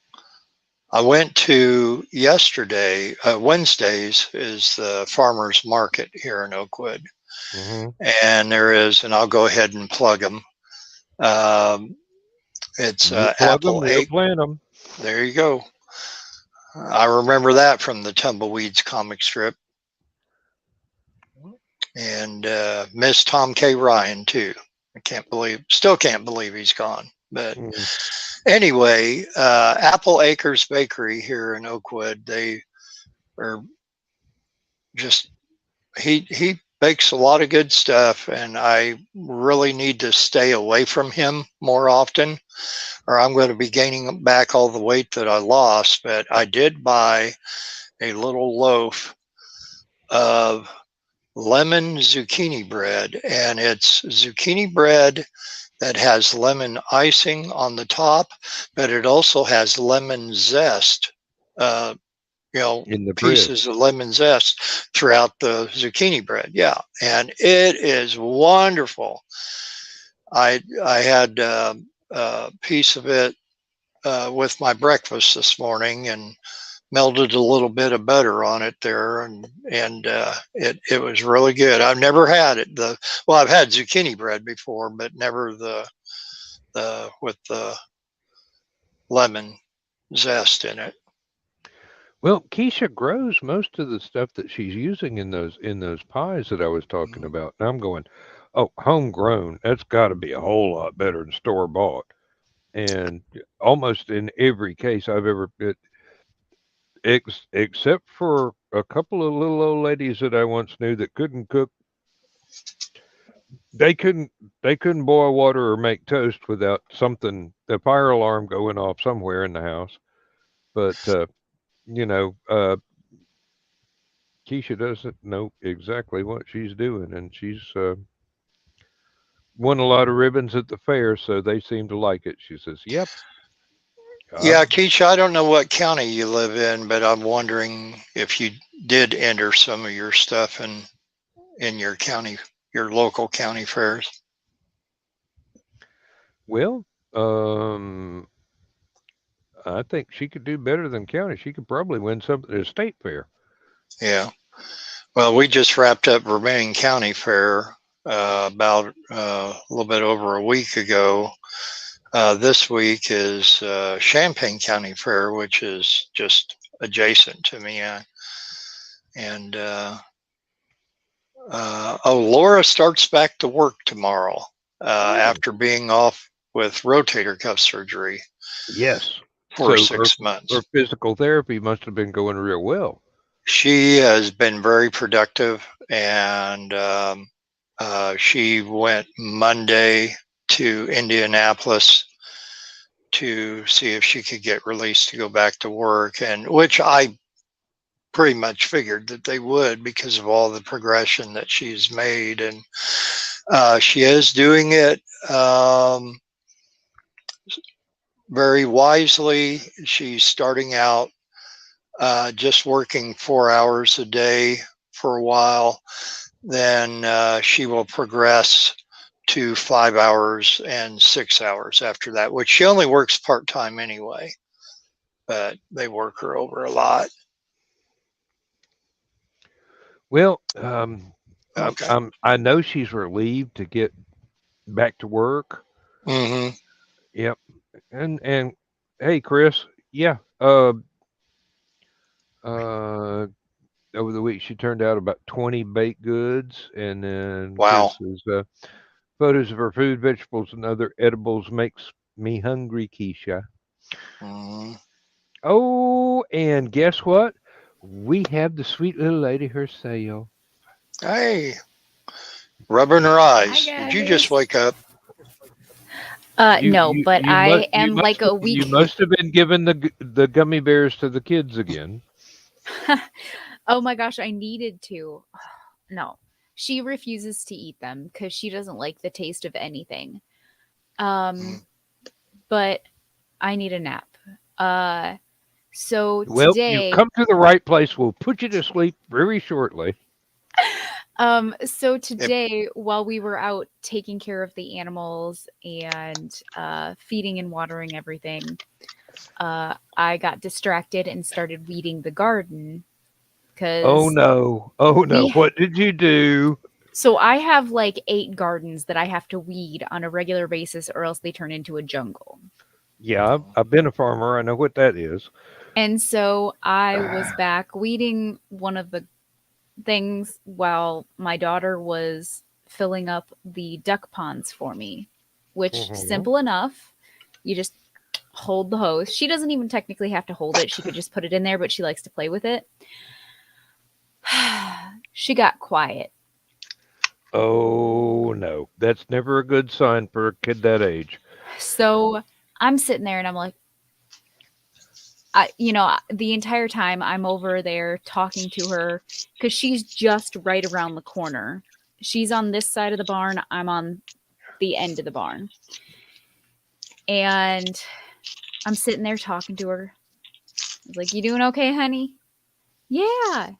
I went to yesterday. Wednesdays is the farmers market here in Oakwood, hmm and there is, and I'll go ahead and plug them. Um, it's you plug them, Apple we'll Eight. plant them. There you go. I remember that from the Tumbleweeds comic strip, and miss Tom K. Ryan too. Still can't believe he's gone. But Mm. anyway, Apple Acres Bakery here in Oakwood, they are just he bakes a lot of good stuff, and I really need to stay away from him more often, or I'm going to be gaining back all the weight that I lost. But I did buy a little loaf of lemon zucchini bread, and it's zucchini bread that has lemon icing on the top, but it also has lemon zest, uh, in the bread. pieces of lemon zest throughout the zucchini bread. Yeah, and it is wonderful. I had a piece of it with my breakfast this morning, and melted a little bit of butter on it there, and it was really good. I've never had it. I've had zucchini bread before, but never the with the lemon zest in it. Well, Keisha grows most of the stuff that she's using in those pies that I was talking Mhm. about. And I'm going, oh, homegrown. That's got to be a whole lot better than store bought. And almost in every case I've ever, except for a couple of little old ladies that I once knew that couldn't cook, they couldn't they couldn't boil water or make toast without something, the fire alarm going off somewhere in the house. But you know, Keisha doesn't know exactly what she's doing, and she's won a lot of ribbons at the fair, so they seem to like it. She says, "Yep, Yeah, I'm, Keisha, I don't know what county you live in, but I'm wondering if you did enter some of your stuff in your county, your local county fairs. well, I think she could do better than county. She could probably win something at a state fair." Yeah. Well, we just wrapped up Vermilion County Fair about a little bit over a week ago. This week is Champaign County Fair, which is just adjacent to me. And Laura starts back to work tomorrow Oh, after being off with rotator cuff surgery yes. for So six her months. physical therapy must have been going real well. She has been very productive, and she went Monday to Indianapolis to see if she could get released to go back to work, and which I pretty much figured that they would because of all the progression that she's made, and she is doing it very wisely. She's starting out just working 4 hours a day for a while. Then she will progress to 5 hours and 6 hours after that, which she only works part time anyway, but they work her over a lot. Well, Okay. I know she's relieved to get back to work. Hmm. Yep. And hey, Chris. Yeah. Uh, over the week she turned out about 20 baked goods, and then Wow. Chris says, photos of her food, vegetables, and other edibles makes me hungry, Keisha. Hmm. Oh, and guess what? We have the sweet little lady herself. Hey, rubbing her Hi eyes. Did you just guys. wake up? No, but I am like a You week. must have been giving the gummy bears to the kids again. Oh my gosh, I needed to. No, she refuses to eat them because she doesn't like the taste of anything. Mm. Um, but I need a nap. Uh, so Well, you've today, come to the right place. We'll put you to sleep very shortly. so It, today, while we were out taking care of the animals and feeding and watering everything, I got distracted and started weeding the garden Oh because no. Oh no. we What did you do? so I have like 8 gardens that I have to weed on a regular basis or else they turn into a jungle. Yeah, I've been a farmer. I know what that is. And so I was back weeding one of the things while my daughter was filling up the duck ponds for me, which Mhm. simple enough. You just hold the hose. She doesn't even technically have to hold it. She could just put it in there, but she likes to play with it. She got quiet. Oh no, that's never a good sign for a kid that age. So I'm sitting there and I'm like, the entire time I'm over there talking to her because she's just right around the corner. She's on this side of the barn. I'm on the end of the barn. And I'm sitting there talking to her. I was like, "You doing okay, honey?" "Yeah."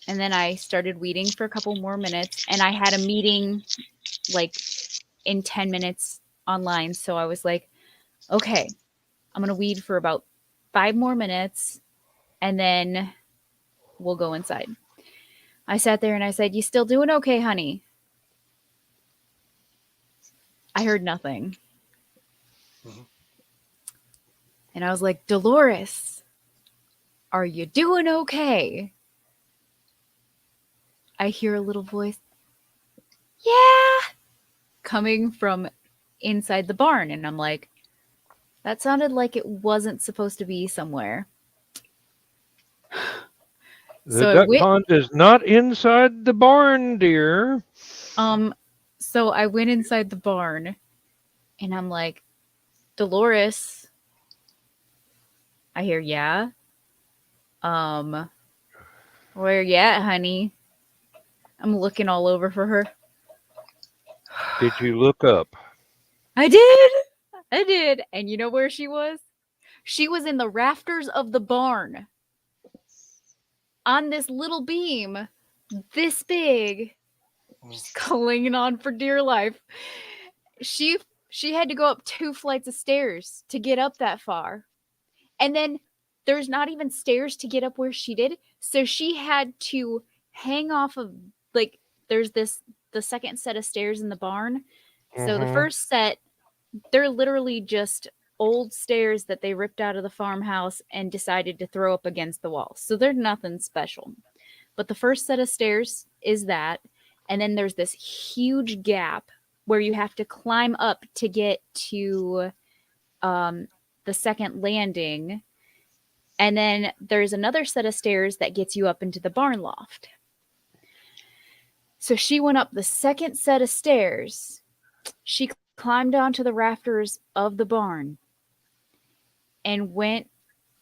And then I started weeding for a couple more minutes, and I had a meeting like in 10 minutes online. So I was like, "Okay, I'm going to weed for about 5 more minutes, and then we'll go inside." I sat there and I said, "You still doing okay, honey?" I heard nothing. Mhm. And I was like, "Dolores, are you doing okay?" I hear a little voice, "Yeah," coming from inside the barn. And I'm like, that sounded like it wasn't supposed to be somewhere. The So I duck went, pond is not inside the barn, dear. um, so I went inside the barn and I'm like, "Dolores," I hear, "Yeah." Um, "Where you at, honey?" I'm looking all over for her. Did you look up? I did. I did. And you know where she was? She was in the rafters of the barn on this little beam, this big, just clinging on for dear life. She she had to go up 2 flights of stairs to get up that far. And then there's not even stairs to get up where she did. So she had to hang off of, like, there's the second set of stairs in the barn. So the Mm-hmm. first set, they're literally just old stairs that they ripped out of the farmhouse and decided to throw up against the wall. So they're nothing special. But the first set of stairs is that. And then there's this huge gap where you have to climb up to get to um, the second landing. And then there's another set of stairs that gets you up into the barn loft. So she went up the second set of stairs. She climbed onto the rafters of the barn and went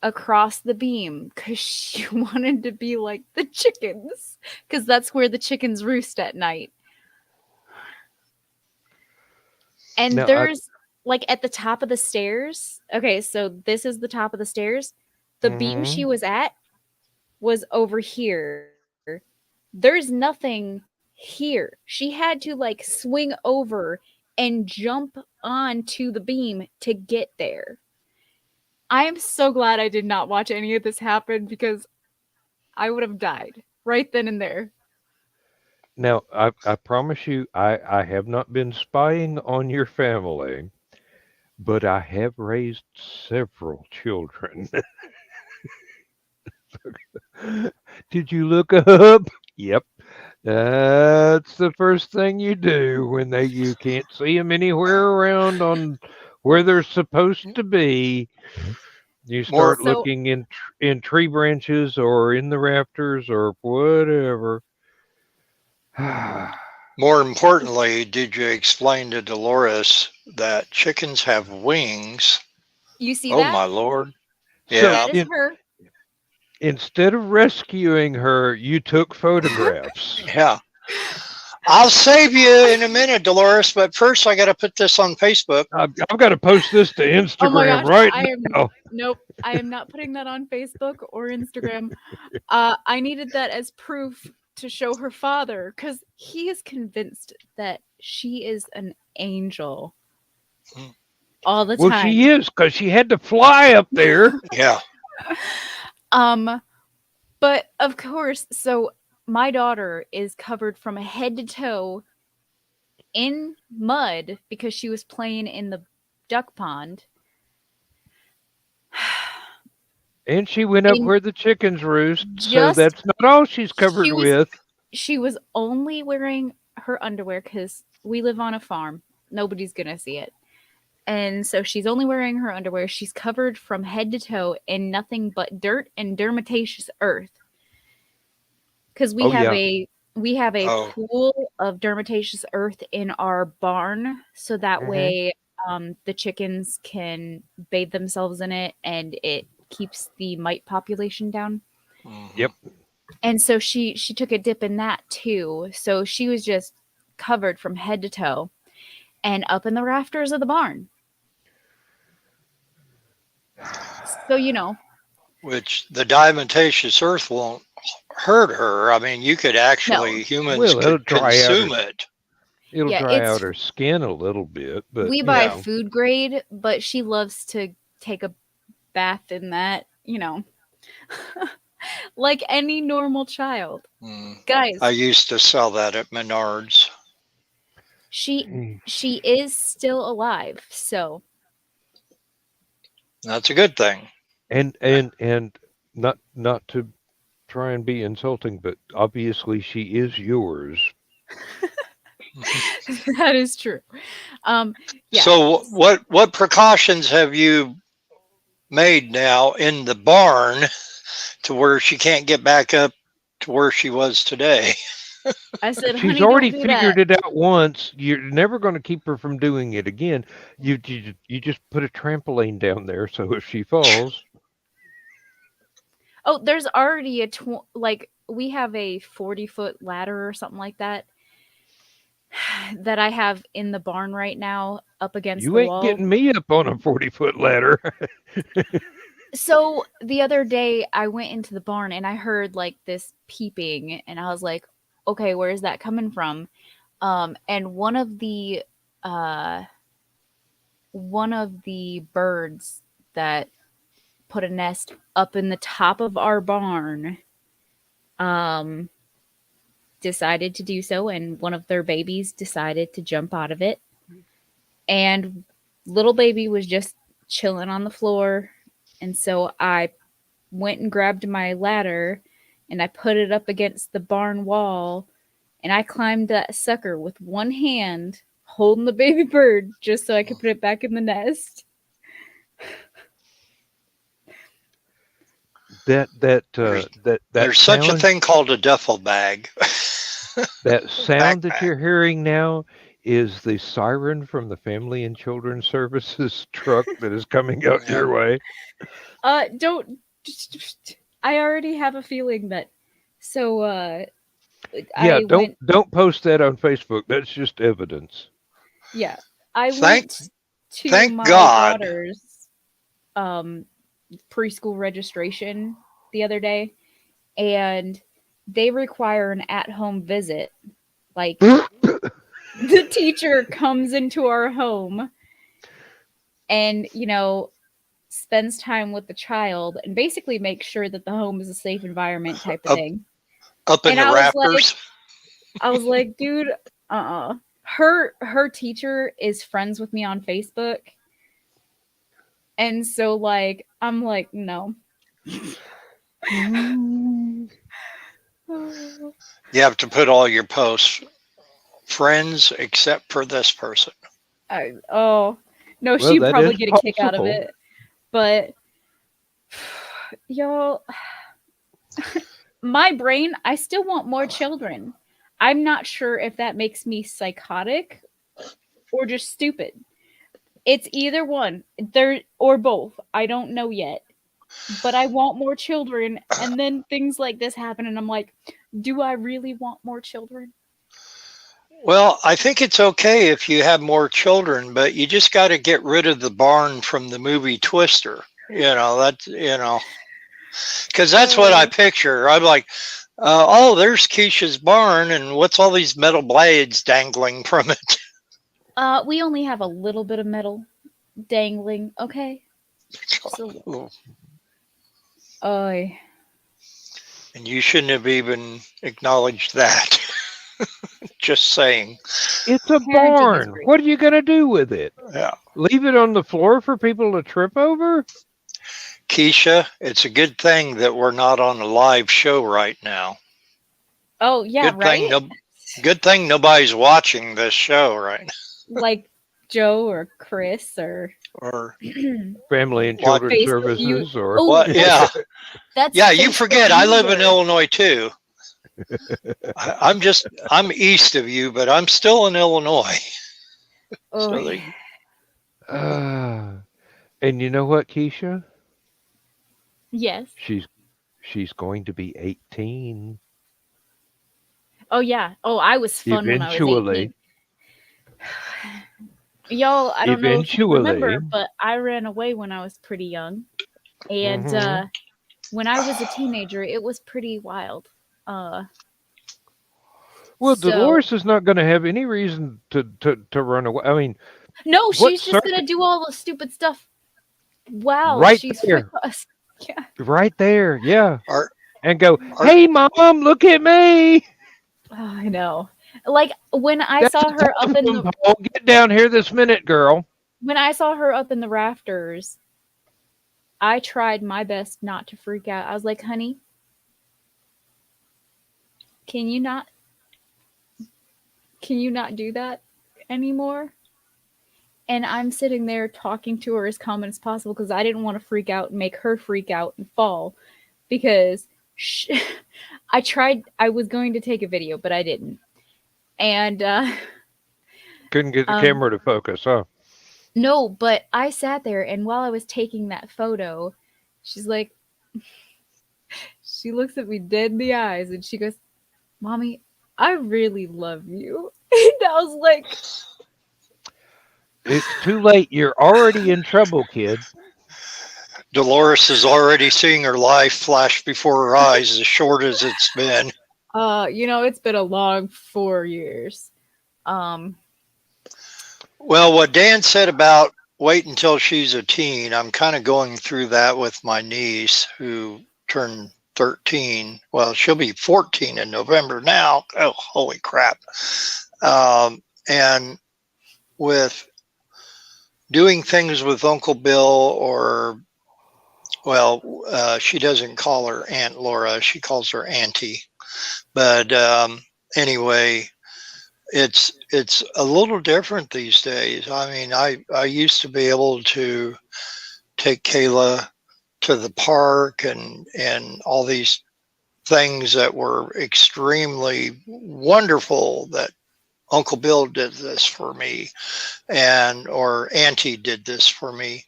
across the beam because she wanted to be like the chickens, because that's where the chickens roost at night. And Now, I. there's, like, at the top of the stairs. Okay, so this is the top of the stairs. The beam Mm-hmm. she was at was over here. There's nothing here. She had to, like, swing over and jump onto the beam to get there. I am so glad I did not watch any of this happen because I would have died right then and there. Now, I promise you, I have not been spying on your family, but I have raised several children. Did you look up? Yep. That's the first thing you do when you can't see them anywhere around on where they're supposed to be. You More start So looking in tree branches or in the rafters or whatever. more importantly, did you explain to Dolores that chickens have wings? you see Oh that? my lord. So Yeah. That is her. instead of rescuing her, you took photographs. Yeah. I'll save you in a minute, Dolores, but first I got to put this on Facebook. I've got to post this to Oh my Instagram gosh, right I am now. nope. I am not putting that on Facebook or Instagram. I needed that as proof to show her father because he is convinced that she is an angel all the Well, time. she is because she had to fly up there. Yeah. Um, but of course, so my daughter is covered from head to toe in mud because she was playing in the duck pond. And she went up And where the chickens roost, so just that's not all she's she covered was with. she was only wearing her underwear because we live on a farm. Nobody's gonna see it. And so she's only wearing her underwear. She's covered from head to toe in nothing but dirt and dermataceous earth. Because we Oh, have yeah. a We have a Oh. pool of dermataceous earth in our barn, so that Mhm. way the chickens can bathe themselves in it, and it keeps the mite population down. Yep. And so she took a dip in that too. So she was just covered from head to toe and up in the rafters of the barn. So Which the diatomaceous earth won't hurt her. I mean, you could no, actually, humans Well, it'll could dry out her. consume it. It'll yeah, dry it's out her skin a little bit, but we you buy know. food grade, but she loves to take a bath in that, like any normal child. I Guys, used to sell that at Menards. she is still alive, so That's a good thing. And not to try and be insulting, but obviously she is yours. that is true. Yeah. So what precautions have you made now in the barn to where she can't get back up to where she was today? I said, She's honey, don't already do figured that. it out once. You're never going to keep her from doing it again. You just put a trampoline down there, so if she falls, Oh, there's already like we have a 40-foot ladder or something like that that I have in the barn right now up against you the ain't wall. getting me up on a 40-foot ladder. So the other day I went into the barn and I heard like this peeping and I was like, okay, where's that coming from? And uh one of the birds that put a nest up in the top of our barn decided to do so, and one of their babies decided to jump out of it, and little baby was just chilling on the floor. And so I went and grabbed my ladder and I put it up against the barn wall, and I climbed that sucker with one hand holding the baby bird just so I could put it back in the nest. That There's such a sound thing called a duffel bag. that sound that Backpack. you're hearing now is the siren from the Family and Children's Services truck that is coming out your way. Don't. I already have a feeling that. So, Yeah, I went. don't post that on Facebook. That's just evidence. Yeah, I Thank went to thank my God. daughter's preschool registration the other day, and they require an at-home visit. Like the teacher comes into our home and spends time with the child and basically makes sure that the home is a safe environment type of thing. Up in And the rafters. I was like, dude, her teacher is friends with me on Facebook. And so like I'm like, no. You have to put all your posts friends except for this person. No, Well, she'd that probably is get a kick out of possible. it. But y'all, my brain, I still want more children. I'm not sure if that makes me psychotic or just stupid. It's either one, there or both. I don't know yet. But I want more children, and then things like this happen, and I'm like, do I really want more children? Well, I think it's okay if you have more children, but you just got to get rid of the barn from the movie Twister. Because that's what I picture. I'm like, there's Keisha's barn, and what's all these metal blades dangling from it? We only have a little bit of metal dangling, okay? So, and you shouldn't have even acknowledged that. Just saying. It's a barn. What are you going to do with it? Yeah. Leave it on the floor for people to trip over? Keisha, it's a good thing that we're not on a live show right now. Oh, yeah, right? Good thing nobody's watching this show right now. Like Joe or Chris or Family and Children's Services or what? Yeah. You forget I live in Illinois too. I'm east of you, but I'm still in Illinois. Oh, So they, And you know what, Keisha? yes. She's she's going to be 18 Oh, yeah. Oh, I was fun when I was eventually. 18. Y'all, I don't know if you Eventually. remember, but I ran away when I was pretty young. And Hmm. when I was a teenager, it was pretty wild. Uh, Well, so Dolores is not going to have any reason to run away. I mean, no, what she's just gonna circuit? do all the stupid stuff while Right she's with there, us. Yeah. right there, yeah. are And go, are hey, mom, look at me. Oh, I know. Like when I That's saw a her up in telephone the pole. Get down here this minute, girl. rafters, I tried my best not to freak out. I was like, "Honey, can you not do that anymore?" And I'm sitting there talking to her as calm as possible because I didn't want to freak out and make her freak out and fall because I tried. I was going to take a video, but I didn't. And Couldn't get the um, camera to focus, huh? no, but I sat there, and while I was taking that photo, she's like, she looks at me dead in the eyes, and she goes, "Mommy, I really love you." And I was like, It's too late. You're already in trouble, kid. Dolores is already seeing her life flash before her eyes, as short as it's been. it's been a long 4 years. Um, Well, what Dan said about wait until she's a teen, I'm kind of going through that with my niece who turned 13. Well, she'll be 14 in November now. Oh, holy crap. And with doing things with Uncle Bill, or, well, she doesn't call her Aunt Laura, she calls her Auntie. But anyway, it's a little different these days. I mean, I used to be able to take Kayla to the park and all these things that were extremely wonderful, that Uncle Bill did this for me, and or Auntie did this for me.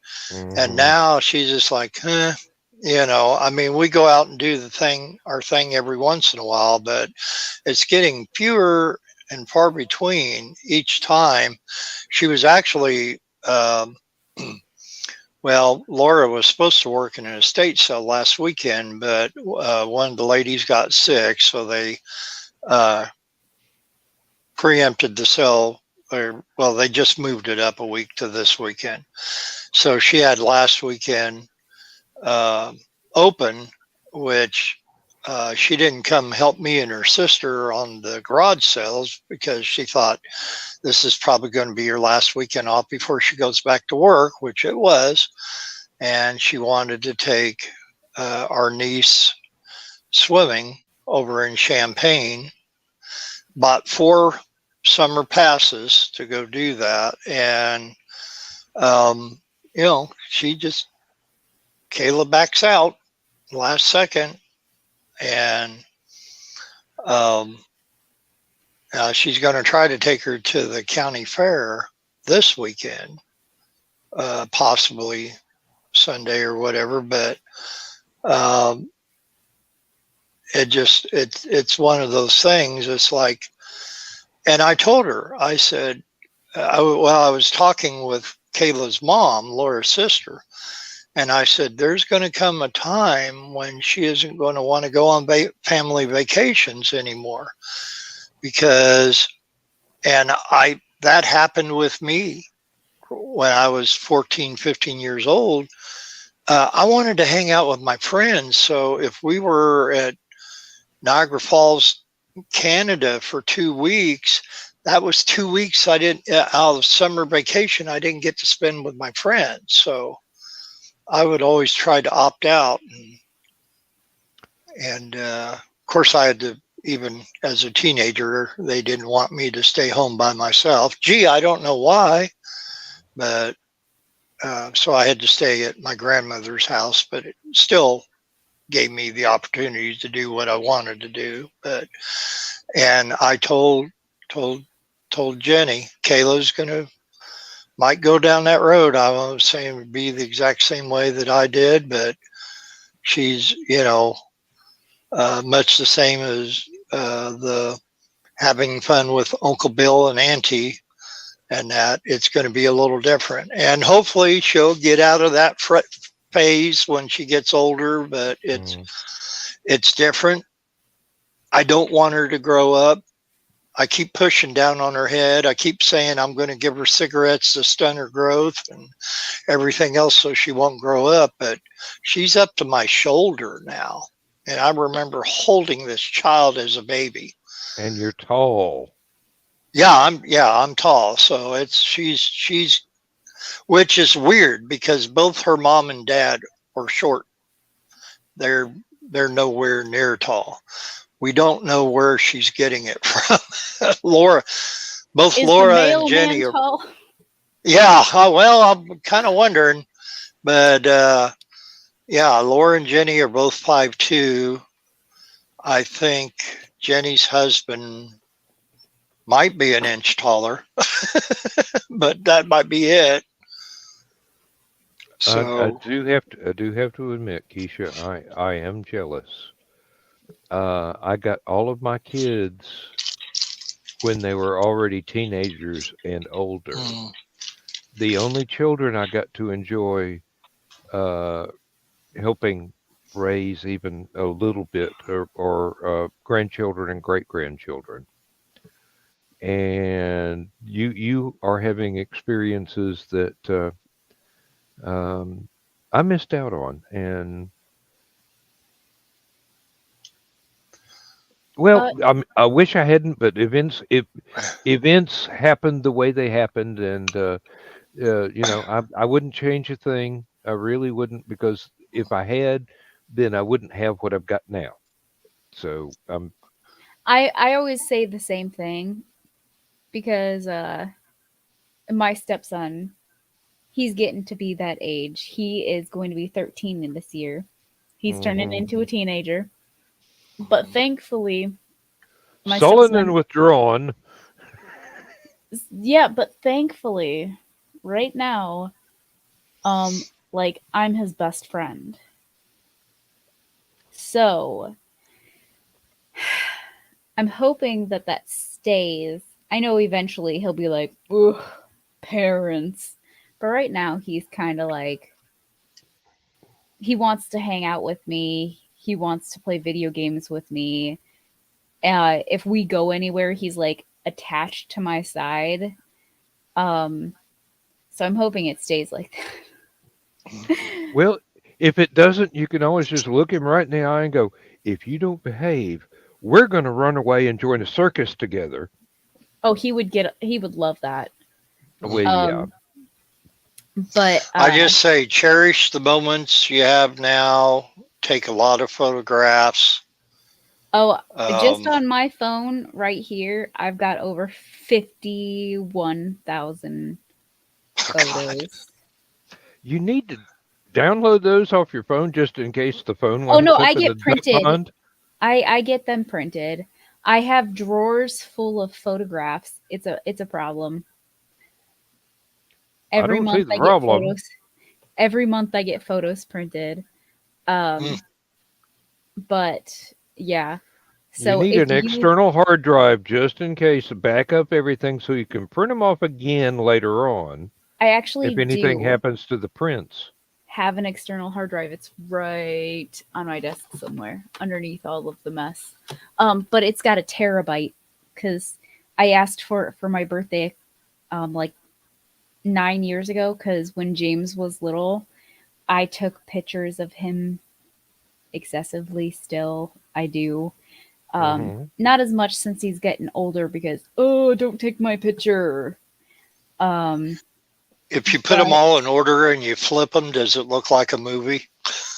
And Hmm. now she's just like, I mean, we go out and do our thing every once in a while, but it's getting fewer and far between each time. She was actually, well, Laura was supposed to work in an estate sale last weekend, but one of the ladies got sick, so they uh, preempted the sale. Or, well, they just moved it up a week to this weekend. So she had last weekend uh, open, which she didn't come help me and her sister on the garage sales because she thought this is probably going to be her last weekend off before she goes back to work, which it was. And she wanted to take our niece swimming over in Champaign, bought 4 summer passes to go do that. And, um, she just, Kayla backs out last second, and um, she's going to try to take her to the county fair this weekend, possibly Sunday or whatever. But um, it's one of those things. It's like, and I told her, I said, I was talking with Kayla's mom, Laura's sister, and I said, there's going to come a time when she isn't going to want to go on family vacations anymore, because, and that happened with me when I was 14, 15 years old. I wanted to hang out with my friends. So if we were at Niagara Falls, Canada for 2 weeks, that was 2 weeks I didn't, out of summer vacation, I didn't get to spend with my friends. So I would always try to opt out. And of course, I had to, even as a teenager, they didn't want me to stay home by myself. Gee, I don't know why, but so I had to stay at my grandmother's house, but still, gave me the opportunity to do what I wanted to do. And I told told Jenny, Kayla's gonna might go down that road. I was saying it would be the exact same way that I did, but she's, much the same as the having fun with Uncle Bill and Auntie, and that it's going to be a little different. And hopefully she'll get out of that fret phase when she gets older, but it's different. I don't want her to grow up. I keep pushing down on her head. I keep saying I'm going to give her cigarettes to stunt her growth and everything else so she won't grow up, but she's up to my shoulder now. And I remember holding this child as a baby. And you're tall. Yeah, I'm tall. So she's which is weird because both her mom and dad were short. They're nowhere near tall. We don't know where she's getting it from. Laura, both Is Laura the male and Jenny man are. tall? Yeah, well, I'm kind of wondering, but yeah, Laura and Jenny are both 5'2". I think Jenny's husband might be an inch taller, but that might be it. I So do have to admit, Keisha, I am jealous. I got all of my kids when they were already teenagers and older. mm, The only children I got to enjoy uh, helping raise even a little bit or grandchildren and great grandchildren. And you are having experiences that I missed out on. And well, Uh, I wish I hadn't, but events happened the way they happened, and I wouldn't change a thing. I really wouldn't, because if I had, then I wouldn't have what I've got now. So I always say the same thing because my stepson, he's getting to be that age. He is going to be 13 in this year. He's turning mhm. into a teenager. But thankfully, my Sullen and stepson, withdrawn. yeah, but thankfully, right now, um, like I'm his best friend. So I'm hoping that that stays. I know eventually he'll be like, ugh, parents. But right now, he's kind of like, he wants to hang out with me. He wants to play video games with me. If we go anywhere, he's like attached to my side. Um, so I'm hoping it stays like that. Well, if it doesn't, you can always just look him right in the eye and go, "If you don't behave, we're going to run away and join a circus together." Oh, he would love that. Well, yeah. Um, but I just say cherish the moments you have now. Take a lot of photographs. oh, just Um, on my phone right here, I've got over 51,000 God, photos. You need to download those off your phone just in case the phone Oh no, winds I up in the get duck printed. pond. I get them printed. I have drawers full of photographs. It's a problem. I Every don't see month the I get problem. photos. Every month I get photos printed. mm, Um, but yeah. You So need if an you, external hard drive just in case to back up everything so you can print them off again later on I actually if anything do happens to the prints. have an external hard drive. It's right on my desk somewhere underneath all of the mess. But it's got a terabyte because I asked for it for my birthday like 9 years ago because when James was little, I took pictures of him excessively still. I do. Hmm. Not as much since he's getting older because, oh, don't take my picture. Um, if you put them but all in order and you flip them, does it look like a movie?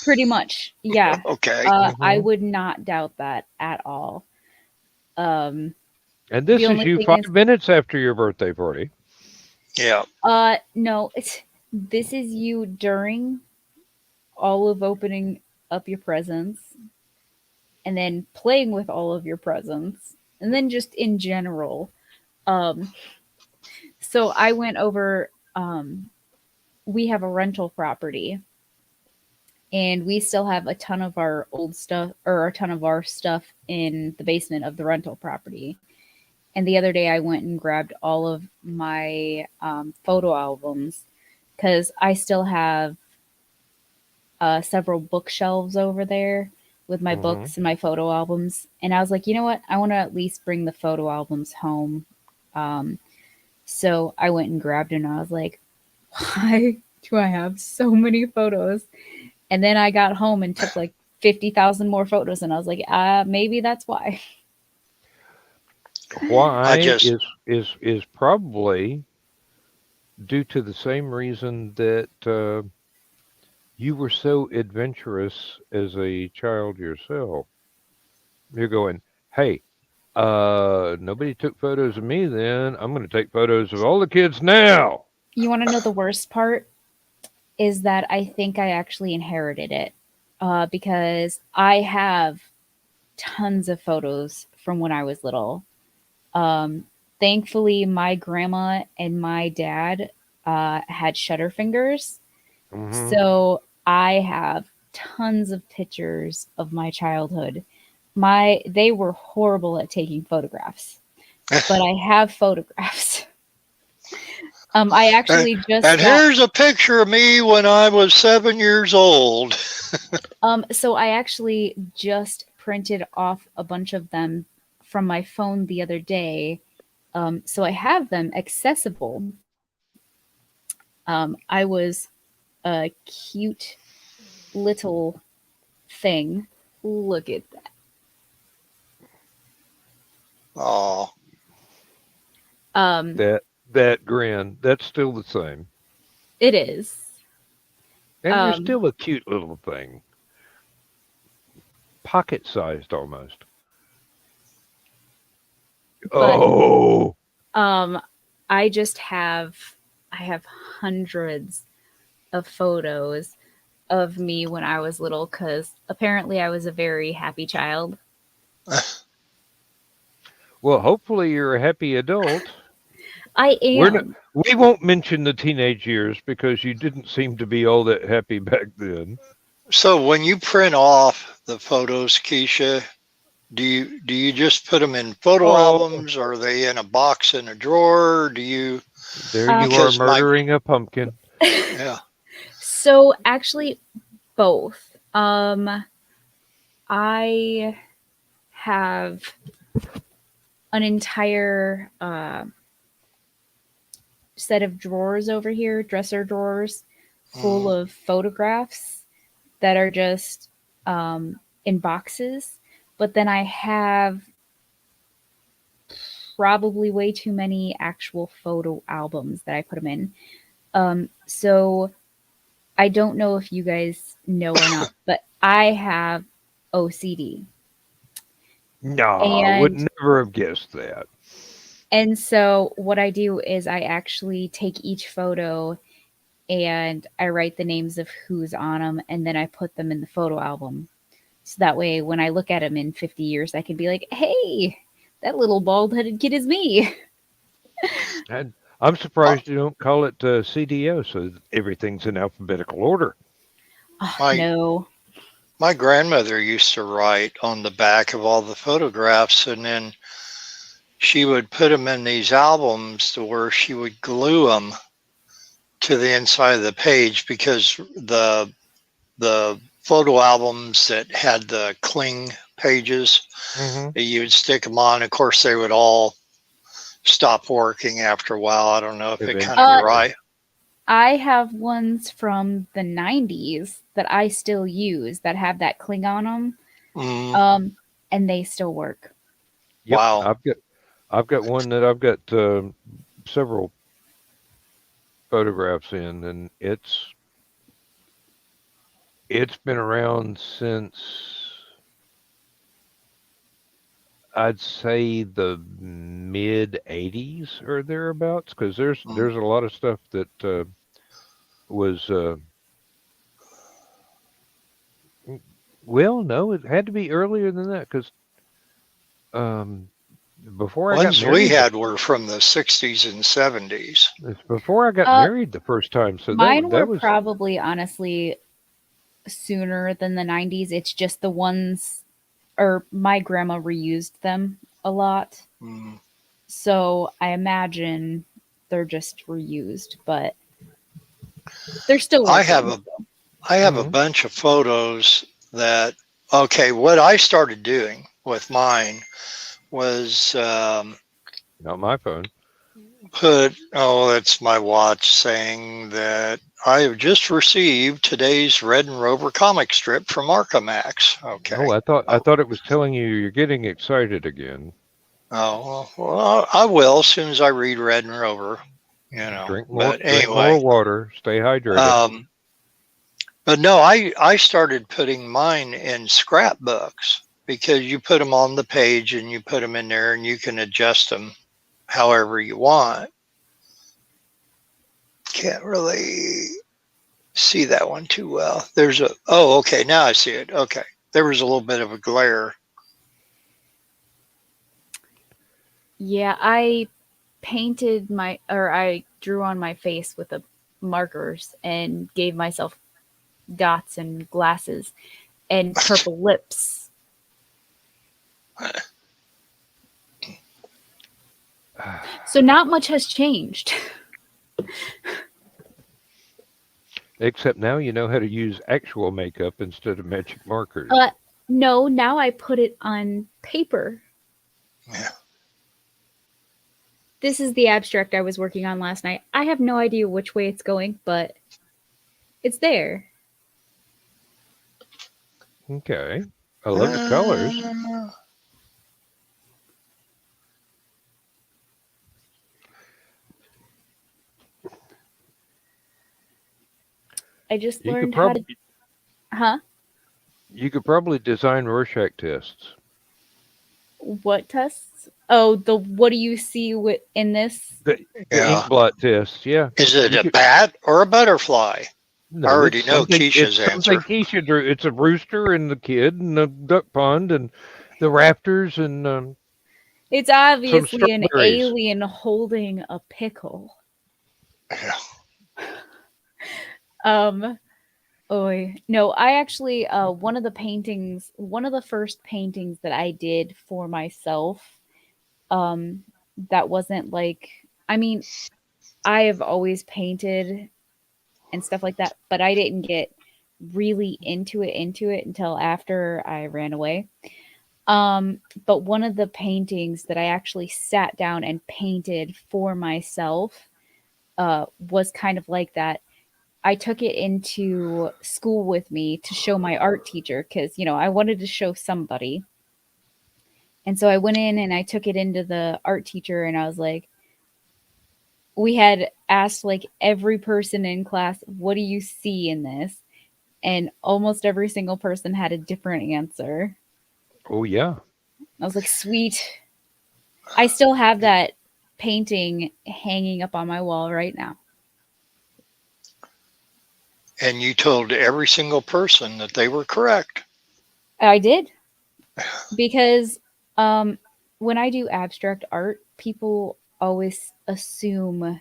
pretty much, yeah. Okay. I Hmm. would not doubt that at all. Um, And the this is only you thing is, 5 minutes after your birthday party. Yeah. no, this is you during all of opening up your presents, and then playing with all of your presents, and then just in general. Um, so I went over. We have a rental property, and we still have a ton of our old stuff or a ton of our stuff in the basement of the rental property. And the other day, I went and grabbed all of my photo albums because I still have several bookshelves over there with my Mm-hmm. books and my photo albums. And I was like, you know what? I want to at least bring the photo albums home. Um, so I went and grabbed them. And I was like, why do I have so many photos? And then I got home and took like 50,000 more photos. And I was like, maybe that's why. I Why just is probably due to the same reason that you were so adventurous as a child yourself. You're going, hey, nobody took photos of me then. I'm going to take photos of all the kids now. You want to know the worst part? Is that I think I actually inherited it because I have tons of photos from when I was little. Um, Thankfully, my grandma and my dad had shutter fingers. Hmm. So I have tons of pictures of my childhood. They were horrible at taking photographs, but I have photographs. I and, actually just and got here's a picture of me when I was 7 years old. so I actually just printed off a bunch of them from my phone the other day. So I have them accessible. I was a cute little thing. Look at that. Oh, Um, That grin, that's still the same. it is. And you're Um, still a cute little thing. Pocket sized almost. but Oh, um, I just I have hundreds of photos of me when I was little because apparently I was a very happy child. well, hopefully you're a happy adult. I We're not, am. we won't mention the teenage years because you didn't seem to be all that happy back then. so when you print off the photos, Keisha, do you just put them in photo Oh, albums? Or are they in a box in a drawer? Do you there Uh, you are because my murdering a pumpkin. yeah so actually, both. I have an entire set of drawers over here, dresser drawers, full mm, of photographs that are just in boxes. But then I have probably way too many actual photo albums that I put them in. So I don't know if you guys know or not, but I have OCD. No, I would And never have guessed that. so what I do is I actually take each photo and I write the names of who's on them and then I put them in the photo album. So that way when I look at them in 50 years I can be like, "Hey, that little bald-headed kid is me." And I'm uh, surprised you don't call it CDO so that everything's in alphabetical order. Oh, my no. my grandmother used to write on the back of all the photographs, and then she would put them in these albums to where she would glue them to the inside of the page, because the photo albums that had the cling pages, Hmm. you would stick them on. Of course, they would all stop working after a while. I don't know if it kind of Uh, Eventually. dry. I have ones from the 90s that I still use that have that cling on them. Mm, And they still work. Yep, wow. I've got one that I've got several photographs in, and it's been around since I'd say the mid '80s or thereabouts. Because Mm. there's a lot of stuff that was Well, no, it had to be earlier than that because um, before I got Ones we married, had were from the 60s and 70s. it's before I got Uh, married the first time. So Mine that were was probably honestly sooner than the 90s. It's just the ones, or my grandma reused them a lot. Mm. So I imagine they're just reused, but they're still I working. have a I have a mhm, bunch of photos that, okay, what I started doing with mine was not my phone. that's my watch saying that I have just received today's Red and Rover comic strip from Arkhamax. Okay. Oh, I Oh, thought it was telling you you're getting excited again. well, I will as soon as I read Red and Rover, But Drink more anyway, water, stay hydrated. um, but no, I started putting mine in scrapbooks because you put them on the page and you put them in there and you can adjust them however you want. Can't really see that one too well. Okay, now I see it. Okay. There was a little bit of a glare. Yeah, I drew on my face with a markers and gave myself dots and glasses and purple lips. So not much has changed. Except now you know how to use actual makeup instead of magic markers. Uh, no, now I put it on paper. Yeah. This is the abstract I was working on last night. I have no idea which way it's going, but it's there. Okay. I love the colors. I just You could learned how to. probably Huh? design Rorschach tests. What tests? Oh, the what do you see in this? The ink Yeah. blot tests, yeah. Is it You a could bat or a butterfly? I no, already know it's Keisha's something answer. Keisha drew. It's a rooster and the kid and the duck pond and the raptors and It's some obviously an strawberries. alien holding a pickle. Yeah. Um, oh no, I actually one of the first paintings that I did for myself, um, that wasn't like, I mean, I have always painted and stuff like that, but I didn't get really into it until after I ran away. But one of the paintings that I actually sat down and painted for myself was kind of like that. I took it into school with me to show my art teacher because, I wanted to show somebody. And so I went in and I took it into the art teacher and I was like, we had asked like every person in class, what do you see in this? And almost every single person had a different answer. Oh yeah. I was like, sweet. I still have that painting hanging up on my wall right now. And you told every single person that they were correct. I did because when I do abstract art, people always assume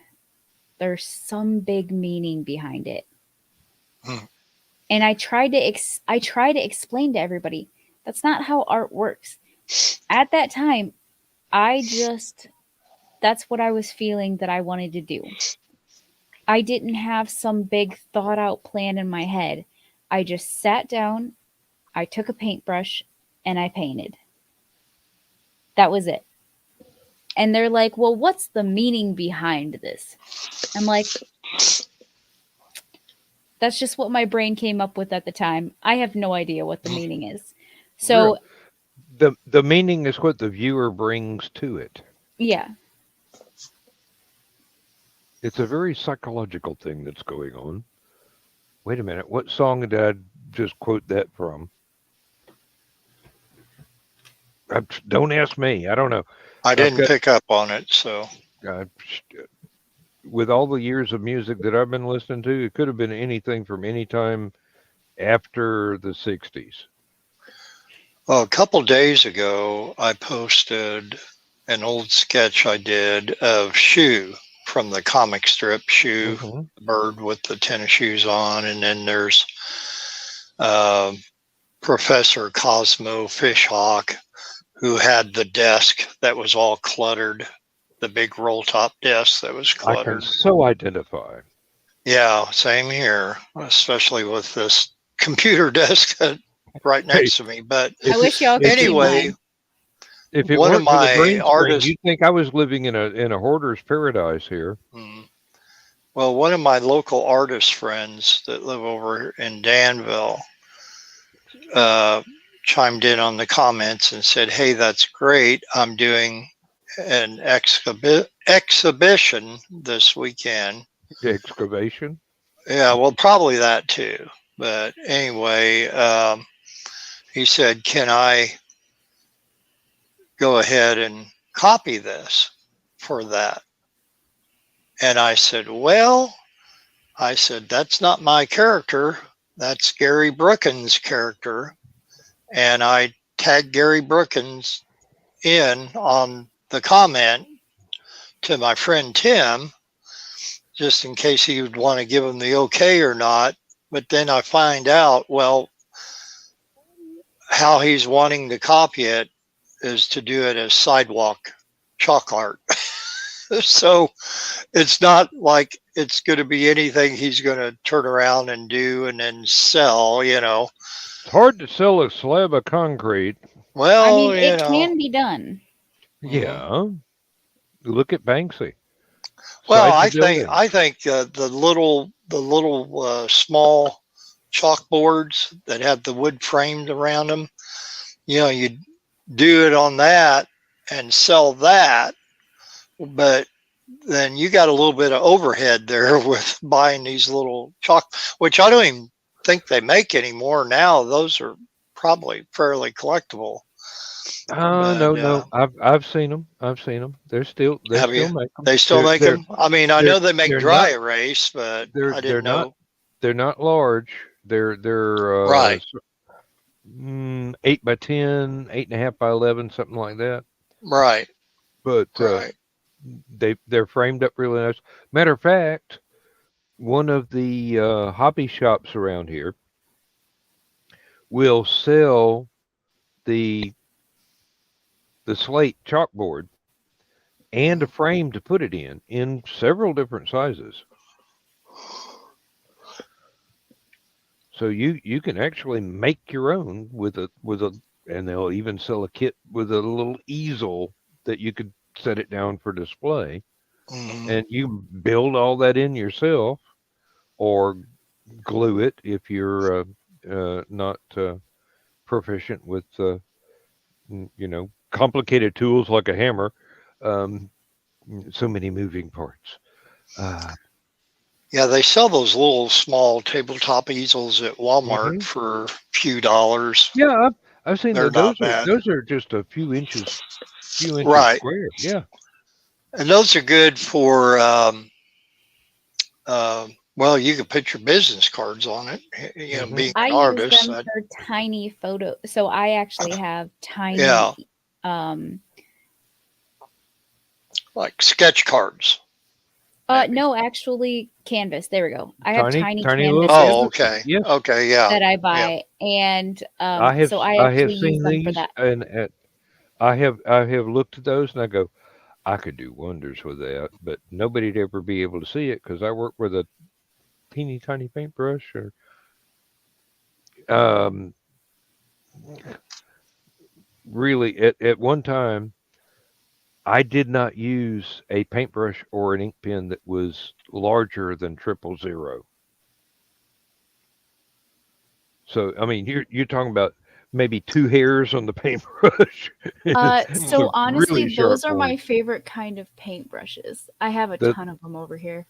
there's some big meaning behind it. Hmm. And I try to explain to everybody that's not how art works. At that time, that's what I was feeling that I wanted to do. I didn't have some big thought out plan in my head. I just sat down, I took a paintbrush, and I painted. That was it. And they're like, well, what's the meaning behind this? I'm like, that's just what my brain came up with at the time. I have no idea what the meaning is. So, Real. The meaning is what the viewer brings to it. yeah. It's a very psychological thing that's going on. Wait a minute. What song did I just quote that from? Don't ask me. I don't know. I I've didn't got pick up on it, so uh, with all the years of music that I've been listening to, it could have been anything from any time after the 60s. Well, a couple days ago, I posted an old sketch I did of Shoe from the comic strip Shoe, Mhm. the bird with the tennis shoes on, and then there's Professor Cosmo Fishhawk, who had the desk that was all cluttered, the big roll top desk that was I can cluttered. so identify. Yeah, same here, especially with this computer desk right Hey, next to me. But I wish y'all could see anyway, mine. if it one of weren't for the my green screen, artists, you'd think I was living in a hoarder's paradise here. well, one of my local artist friends that live over in Danville chimed in on the comments and said, "Hey, that's great. I'm doing an exhibition this weekend." The excavation. Yeah, well, probably that too. But anyway, he said, "Can I go ahead and copy this for that?" And I said, "Well," I said, "that's not my character. That's Gary Brookins' character." And I tagged Gary Brookins in on the comment to my friend Tim, just in case he would want to give him the okay or not. But then I find out, well, how he's wanting to copy it is to do it as sidewalk chalk art. So it's not like it's going to be anything he's going to turn around and do and then sell, It's hard to sell a slab of concrete. Well, I mean, it can be done. Yeah. Look at Banksy. Well, Sides I of think buildings. the little small chalkboards that have the wood framed around them, you do it on that and sell that, but then you got a little bit of overhead there with buying these little chalk, which I don't even think they make anymore now. Those are probably fairly collectible. Oh But no. I've seen them. I've seen them. They have you? still make them. They still make They're them? I mean, I they're know they make they're dry not erase, but they're I they're didn't not know. they're not large. They're Right, 8 by 10, 8.5 by 11, something like that. right, But right. they're framed up really nice. Matter of fact, one of the hobby shops around here will sell the slate chalkboard and a frame to put it in several different sizes. So you can actually make your own with a and they'll even sell a kit with a little easel that you could set it down for display, Mhm. and you build all that in yourself or glue it if you're not proficient with complicated tools like a hammer. Um, so many moving parts. Uh, Yeah, they sell those little small tabletop easels at Walmart mhm. for a few dollars. Yeah, I've seen They're that. not bad. Those are just a few inches Right. square. Yeah. And those are good for, well, you can put your business cards on it. Hmm. Being I an use artist, them for tiny photo. So I actually have yeah, tiny um like sketch cards, maybe. no, actually canvas. There we go. I have tiny Tiny little canvases Oh, canvases. okay. Yes, Okay. Yeah. that I Yeah. buy, and so I I have actually use seen them for these, that. and I have looked at those, and I go, I could do wonders with that, but nobody'd ever be able to see it because I work with a teeny tiny paintbrush. Or um, really, at one time, I did not use a paintbrush or an ink pen that was larger than 000. So, I mean, you're talking about maybe two hairs on the paintbrush. It's a So honestly, really those sharp are my point. favorite kind of paintbrushes. I have a That ton of them over here.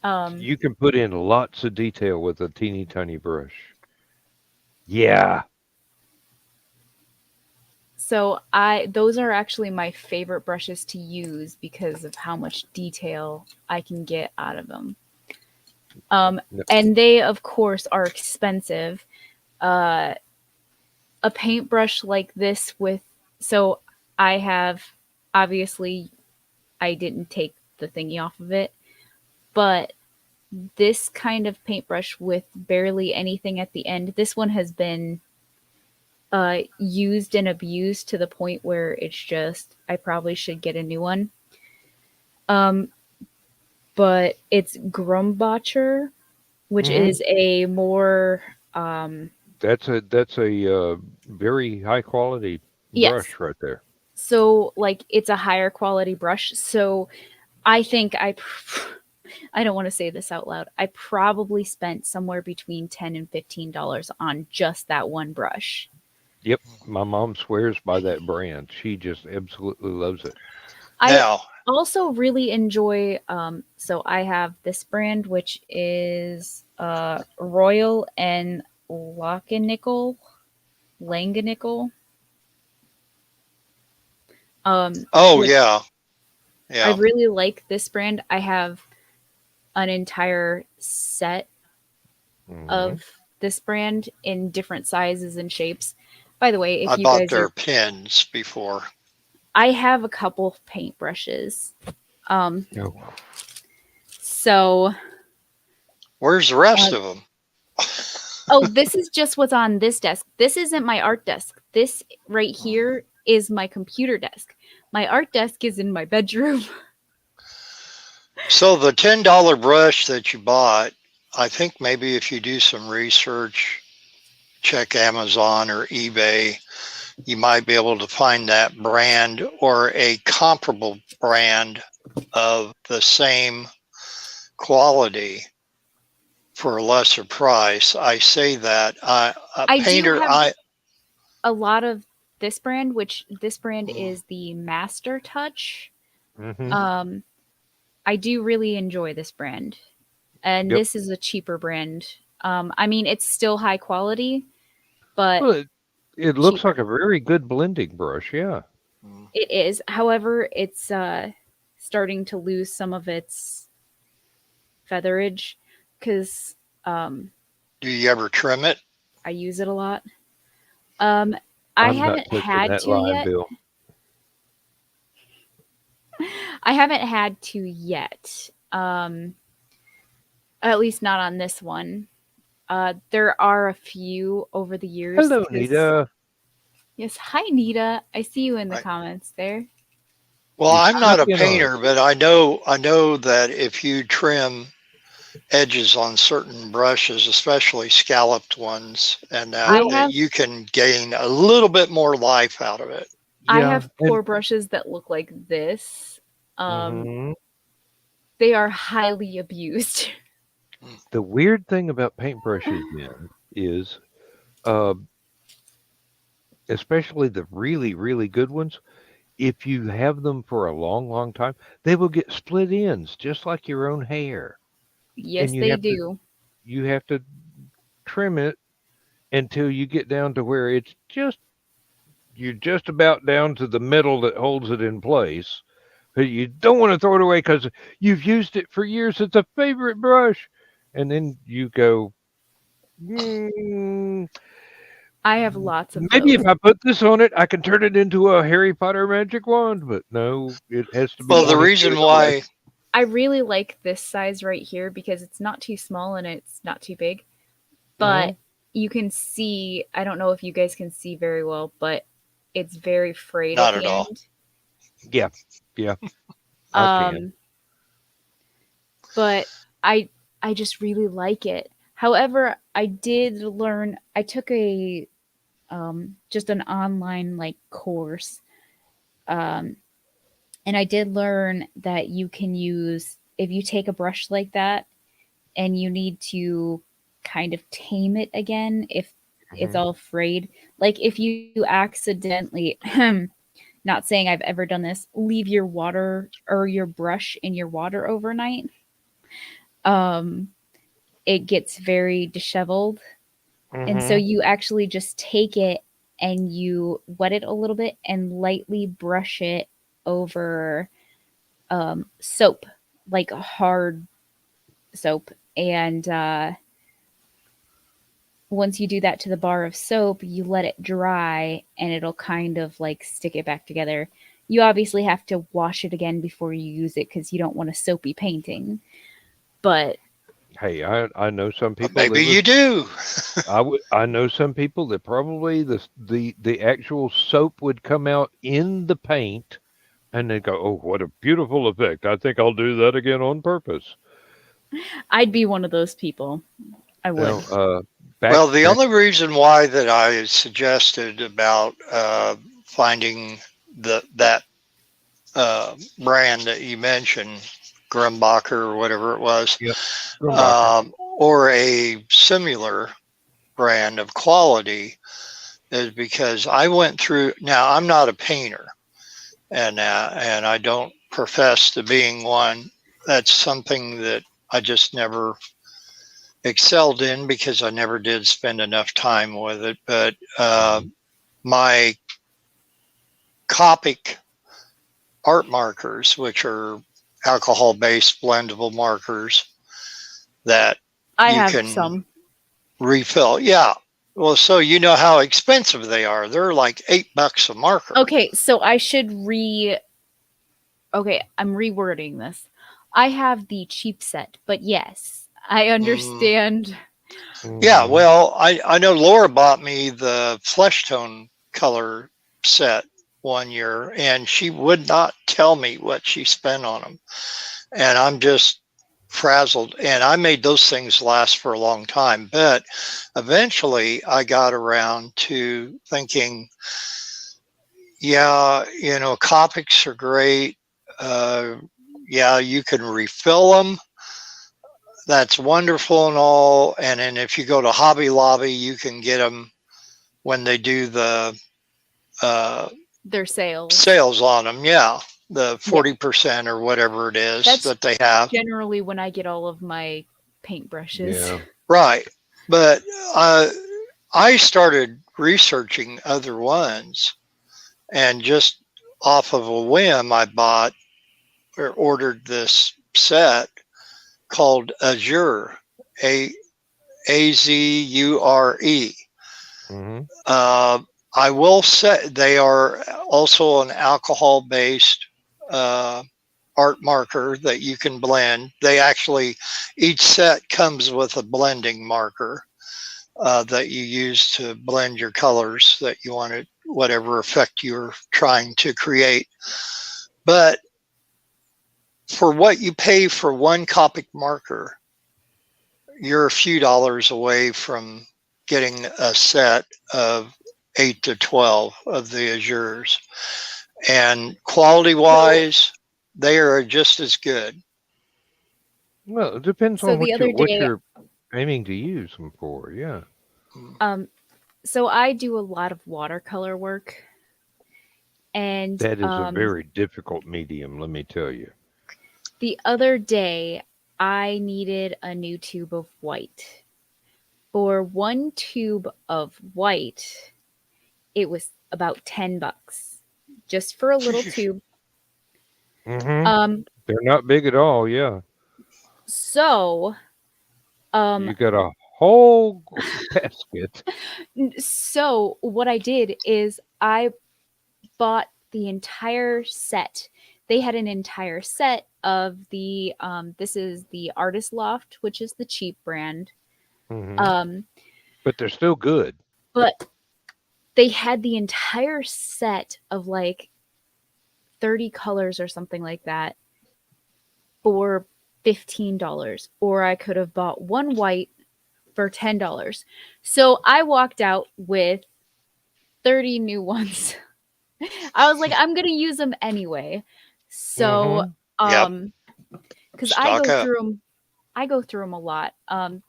Um, you can put in lots of detail with a teeny tiny brush. Yeah. so I those are actually my favorite brushes to use because of how much detail I can get out of them. No, And they of course are expensive. Uh, a paintbrush like this so I have, obviously, I didn't take the thingy off of it, but this kind of paintbrush with barely anything at the end, this one has been used and abused to the point where it's just, I probably should get a new one. But it's Grumbacher, which is a more That's a very high quality yes. brush right there. So like it's a higher quality brush. So I think I don't want to say this out loud. I probably spent somewhere between $10 and $15 on just that one brush. Yep, my mom swears by that brand. She just absolutely loves it. I Now, also really enjoy so I have this brand which is Royal and Langenickel. oh Which yeah, I yeah. really like this brand. I have an entire set Hmm. of this brand in different sizes and shapes. By the way, I if you bought guys their are, pins before. I have a couple paintbrushes. Oh, So, Where's the rest uh, of them? oh, this is just what's on this desk. This isn't my art desk. This right here is my computer desk. My art desk is in my bedroom. So the $10 brush that you bought, I think maybe if you do some research, check Amazon or eBay, you might be able to find that brand or a comparable brand of the same quality for a lesser price. I say that a I do painter, have a lot of this brand, which this brand is the Master Touch. hmm. Um, I do really enjoy this brand, and Yep. this is a cheaper brand. I mean, it's still high quality, but Well, it looks like cheaper. a very good blending brush. Yeah. It is. However, it's starting to lose some of its featherage because do you ever trim it? I use it a lot. Um, I I'm not haven't touching had that to line, yet. Bill. I haven't had to yet. At least not on this one. There are a few over the years Hello, because Nita. yes, hi Nita. I see you in the Right. comments there. Well, You I'm not snuck a in on us. painter, but I know that if you trim edges on certain brushes, especially scalloped ones, and I Well, that have you can gain a little bit more life out of it. I yeah, have and pour brushes that look like this. Um, hmm, they are highly abused. the weird thing about paintbrushes then is, uh, especially the really, really good ones, if you have them for a long, long time, they will get split ends just like your own hair, and Yes, they do. you have to trim it until you get down to where it's just you're just about down to the metal that holds it in place. But you don't want to throw it away because you've used it for years. It's a favorite brush, and then you go, "Mm, I have lots of maybe if those. I put this on it, I can turn it into a Harry Potter magic wand." But no, it has to be Well, the pointing the reason other way. why, I really like this size right here because it's not too small and it's not too big. Hmm. But you can see, I don't know if you guys can see very well, but it's very frayed at not at the all. end. Yeah, yeah, I can. Um, but I I just really like it. However, I did learn I took a just an online like course. Um, and I did learn that you can use if you take a brush like that and you need to kind of tame it again if it's Hmm. all frayed. Like if you accidentally not saying I've ever done this, leave your water or your brush in your water overnight. Um it gets very disheveled. And so Hmm. you actually just take it and you wet it a little bit and lightly brush it over soap, like hard soap. And once you do that to the bar of soap, you let it dry and it'll kind of like stick it back together. You obviously have to wash it again before you use it because you don't want a soapy painting. But Hey, I know some But people that maybe you would. do. I know some people that probably the actual soap would come out in the paint, and they go, "Oh, what a beautiful effect! I think I'll do that again on purpose." I'd be one of those people. I would. Now, back Well, the back. only reason why that I suggested about finding that brand that you mentioned, Grumbacher or whatever it was, Yep, Grumbacher. or a similar brand of quality, is because I went through. Now, I'm not a painter, and I don't profess to being one. That's something that I just never excelled in because I never did spend enough time with it. But my Copic art markers, which are alcohol based blendable markers that I you have can some. refill. Yeah. Well, so you know how expensive they are. They're like $8 a marker. Okay, so I should Okay, I'm rewording this. I have the cheap set, but yes, I Mm, understand. yeah. Hmm. Well, I know Laura bought me the flesh tone color set one year, and she would not tell me what she spent on them. And I'm just frazzled. And I made those things last for a long time. But eventually I got around to thinking, yeah, Copics are great. Uh, yeah, you can refill them. That's wonderful and all. And then if you go to Hobby Lobby, you can get them when they do the uh, Their sales. sales on them. Yeah, the Yeah, 40% or whatever it is that's that they have. generally when I get all of my paintbrushes. Yeah. Right. But uh, I started researching other ones, and just off of a whim, I bought or ordered this set called Azure, A Azure. Hmm. Uh, I will say they are also an alcohol based uh, art marker that you can blend. They actually, each set comes with a blending marker that you use to blend your colors that you want to, whatever effect you're trying to create. But for what you pay for one Copic marker, you're a few dollars away from getting a set of 8 to 12 of the Azures. And quality So, wise, they are just as good. Well, it depends so on the what other day, you're aiming to use them for. Yeah. um, so I do a lot of watercolor work, and That is a very difficult medium, let me tell you. the other day I needed a new tube of white. For one tube of white, it was about $10 just for a little tube. Hmm. Um, They're not big at all. Yeah. so, um, You got a whole basket. so what I did is I bought the entire set. They had an entire set of the this is the Artist Loft, which is the cheap brand. Hmm. Um, But they're still good. but they had the entire set of like 30 colors or something like that for $15, or I could have bought one white for $10. So I walked out with 30 new ones. I was like, I'm gonna use them anyway. So, Hmm. Yep, um, because stock up. I go through them a lot.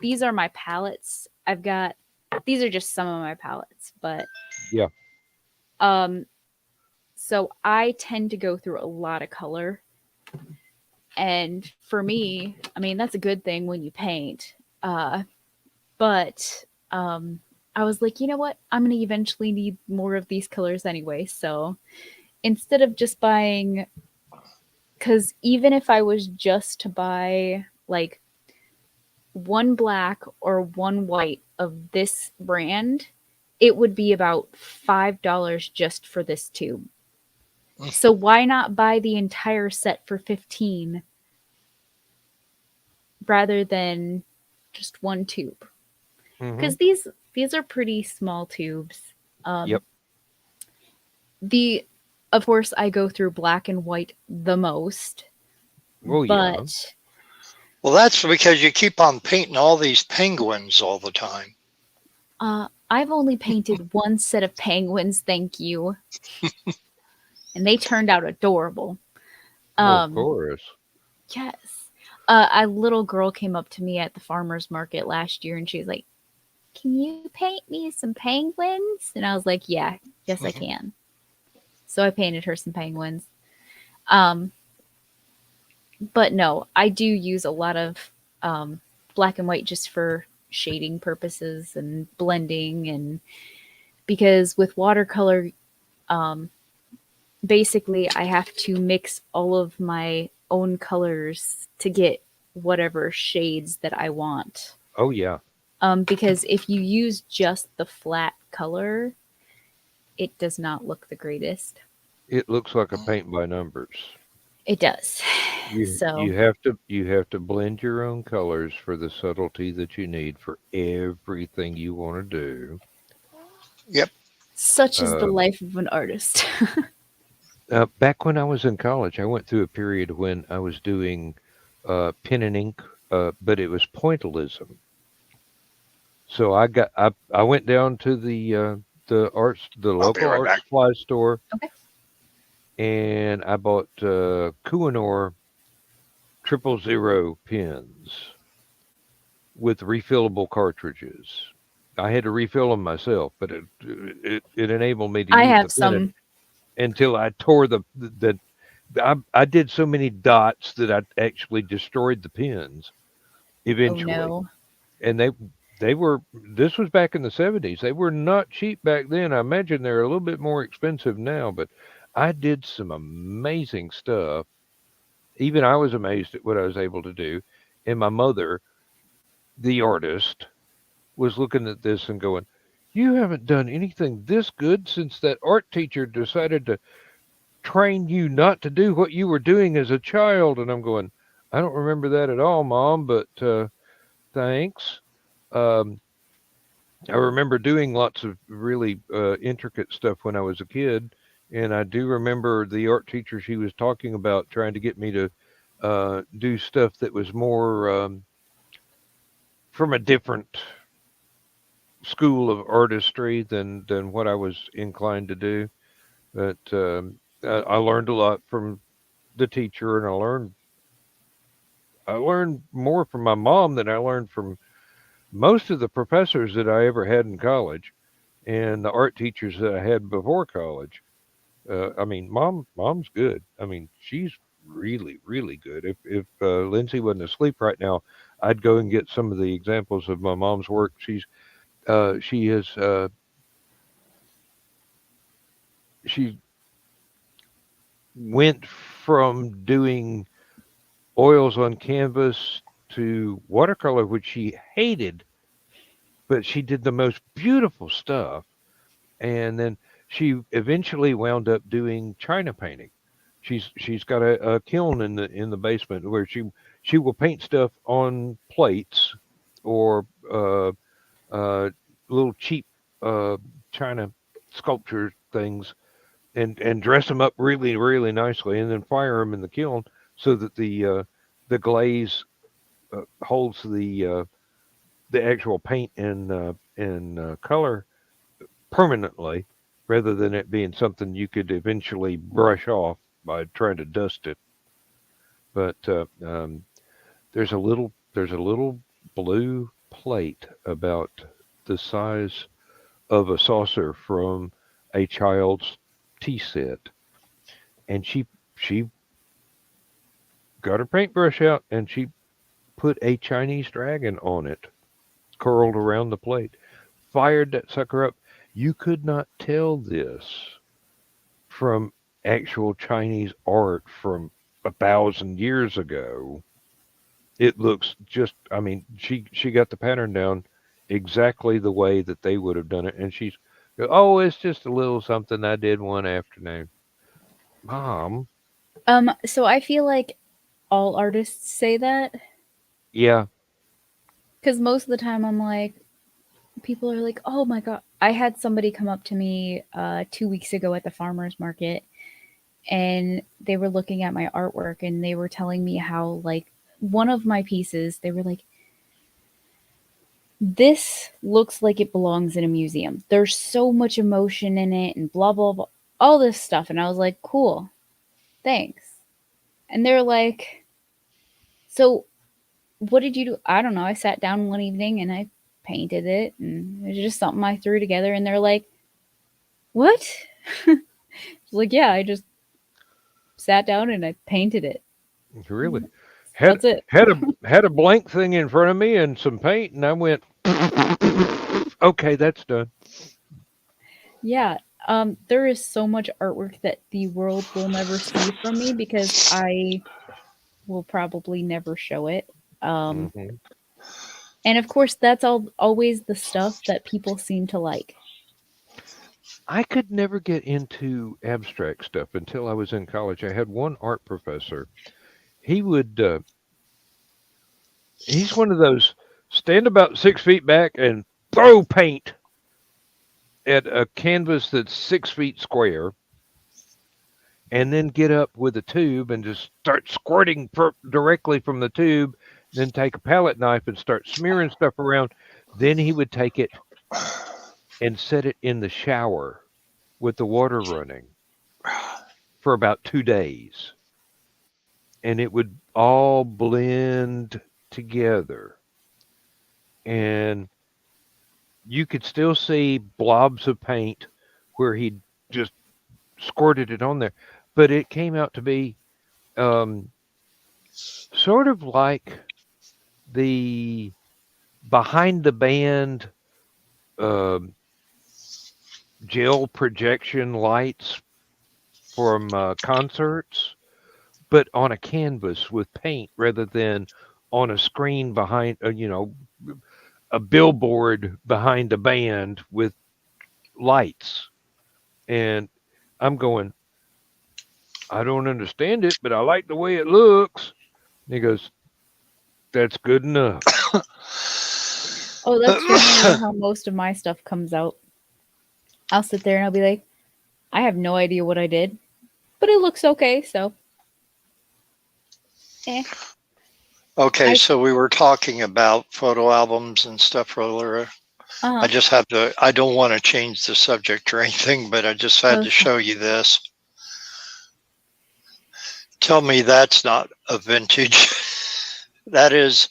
These are my palettes. These are just some of my palettes, but Yeah. um, so I tend to go through a lot of color. And for me, I mean, that's a good thing when you paint. But I was like, you know what? I'm going to eventually need more of these colors anyway. So instead of just buying, because even if I was just to buy like one black or one white of this brand, it would be about $5 just for this tube. So why not buy the entire set for 15 rather than just one tube? Hmm. Because these are pretty small tubes. Yep. The of course I go through black and white the most, Oh yeah. but Well, that's because you keep on painting all these penguins all the time. I've only painted one set of penguins, thank you, and they turned out adorable. Well, of Um, course. yes. A little girl came up to me at the farmer's market last year and she was like, "Can you paint me some penguins?" And I was like, "Yeah, yes, I can." So I painted her some penguins. Um, but no, I do use a lot of black and white just for shading purposes and blending, and because with watercolor, um, basically I have to mix all of my own colors to get whatever shades that I want. Oh yeah. Because if you use just the flat color, it does not look the greatest. It looks like a paint by numbers. It does. You So you have to blend your own colors for the subtlety that you need for everything you want to do. Yep. such is the Uh, life of an artist. Back when I was in college, I went through a period when I was doing pen and ink, but it was pointillism. So I went down to the I'll be local right art back. supply store, Okay. and I bought Kuinor 000 pens with refillable cartridges. I had to refill them myself, but it enabled me to I use have the pen some. until I tore I did so many dots that I actually destroyed the pens Oh eventually. no. And they were this was back in the 70s. They were not cheap back then. I imagine they're a little bit more expensive now, but I did some amazing stuff. Even I was amazed at what I was able to do. And my mother, the artist, was looking at this and going, "You haven't done anything this good since that art teacher decided to train you not to do what you were doing as a child." And I'm going, "I don't remember that at all, Mom, but thanks." Um, I remember doing lots of really intricate stuff when I was a kid. And I do remember the art teacher she was talking about trying to get me to do stuff that was more from a different school of artistry than what I was inclined to do. But I learned a lot from the teacher, and I learned more from my mom than I learned from most of the professors that I ever had in college and the art teachers that I had before college. I mean, mom's good. I mean, she's really, really good. If Lindsay wasn't asleep right now, I'd go and get some of the examples of my mom's work. She is she went from doing oils on canvas to watercolor, which she hated, but she did the most beautiful stuff. And then she eventually wound up doing china painting. She's got a kiln in the basement where she will paint stuff on plates or little cheap uh, china sculpture things and dress them up really really nicely and then fire them in the kiln so that the glaze holds the actual paint and color permanently rather than it being something you could eventually brush off by trying to dust it. But there's a little blue plate about the size of a saucer from a child's tea set, and she got her paintbrush out and she put a Chinese dragon on it, curled around the plate, fired that sucker up. You could not tell this from actual Chinese art from 1,000 years ago. It looks just, I mean, she got the pattern down exactly the way that they would have done it. And she's, oh, it's just a little something I did one afternoon. Mom, So I feel like all artists say that yeah, because most of the time I'm like, people are like, "Oh my god!" I had somebody come up to me 2 weeks ago at the farmers market, and they were looking at my artwork, and they were telling me how like one of my pieces, they were like, "This looks like it belongs in a museum. There's so much emotion in it, and blah blah blah, all this stuff." And I was like, "Cool, thanks." And they're like, "So what did you do?" I don't know. I sat down one evening and I painted it, and it was just something I threw together. And they're like, "What?" Like, yeah, I just sat down and I painted it. really. That's it. Had a blank thing in front of me and some paint, and I went, okay, that's done. Yeah. There is so much artwork that the world will never see from me because I will probably never show it. Um, Hmm. and of course, that's always the stuff that people seem to like. I could never get into abstract stuff until I was in college. I had one art professor. He would, he's one of those stand about 6 feet back and throw paint at a canvas that's 6 feet square, and then get up with a tube and just start squirting directly from the tube, then take a palette knife and start smearing stuff around. Then he would take it and set it in the shower with the water running for about 2 days, and it would all blend together. And you could still see blobs of paint where he just squirted it on there, but it came out to be um, sort of like the behind the band um gel projection lights from concerts, but on a canvas with paint rather than on a screen behind, a billboard behind a band with lights. And I'm going, I don't understand it, but I like the way it looks. And he goes, that's good enough. Oh, that's generally how most of my stuff comes out. I'll sit there and I'll be like, I have no idea what I did, but it looks okay. So, eh. Okay, I so we were talking about photo albums and stuff earlier. I uh just have to, I don't want to change the subject or anything, but I just had to show you this. Tell me that's not a vintage. that is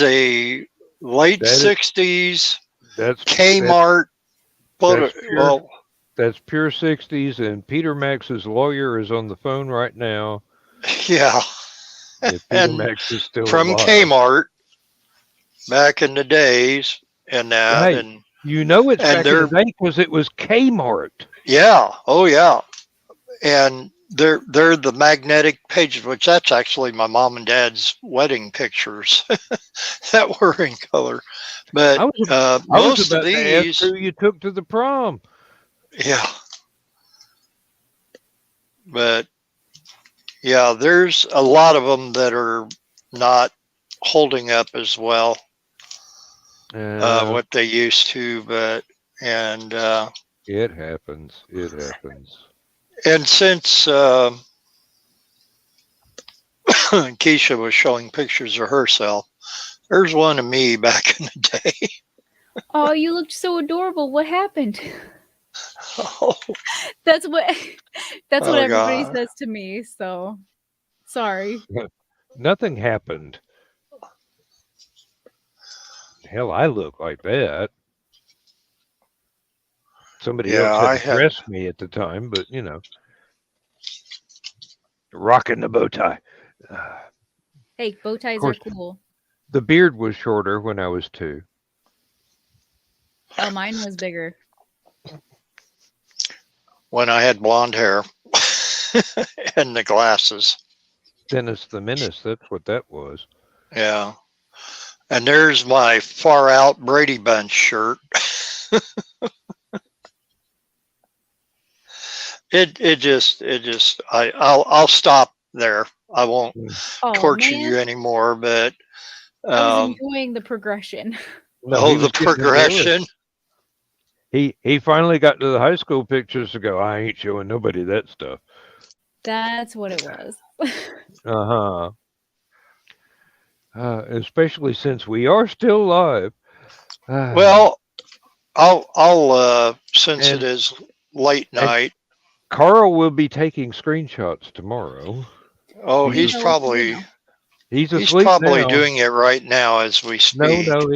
a late That is 60s that's Kmart photo. that's pure Well, that's pure 60s, and Peter Max's lawyer is on the phone right now. yeah. If Peter And Max is still from alive. Kmart back in the days and that Hey, it's and back in the they're day because it was Kmart. yeah, oh yeah. And they're the magnetic pages, which that's actually my mom and dad's wedding pictures that were in color. But I was most of about to ask these, who you took to the prom. yeah, but yeah, there's a lot of them that are not holding up as well what they used to. But and It happens. It happens. and since Keisha was showing pictures of herself, there's one of me back in the day. Oh, you looked so adorable. What happened? Oh, That's what that's what oh everybody God. says to me. So, sorry. Nothing happened. Hell, I look like that. Somebody Yeah, else had I to had, dress me at the time, but rocking the bow tie. Of Hey, bow ties are course, cool. the beard was shorter when I was 2. Oh, mine was bigger. when I had blonde hair and the glasses. Dennis the Menace, that's what that was. Yeah. And there's my far out Brady Bunch shirt. I'll stop there. I won't Oh torture man, you anymore, but I was enjoying the progression. No, he the was getting into it. progression. He finally got to the high school pictures to go, I ain't showing nobody that stuff. That's what it was. Uh-huh. Especially since we are still live. Well, I'll since it and is late and night. Carl will be taking screenshots tomorrow. Oh, You can he's He's tell us what you probably know. he's he's asleep probably now. doing it right now as we No, speak. no,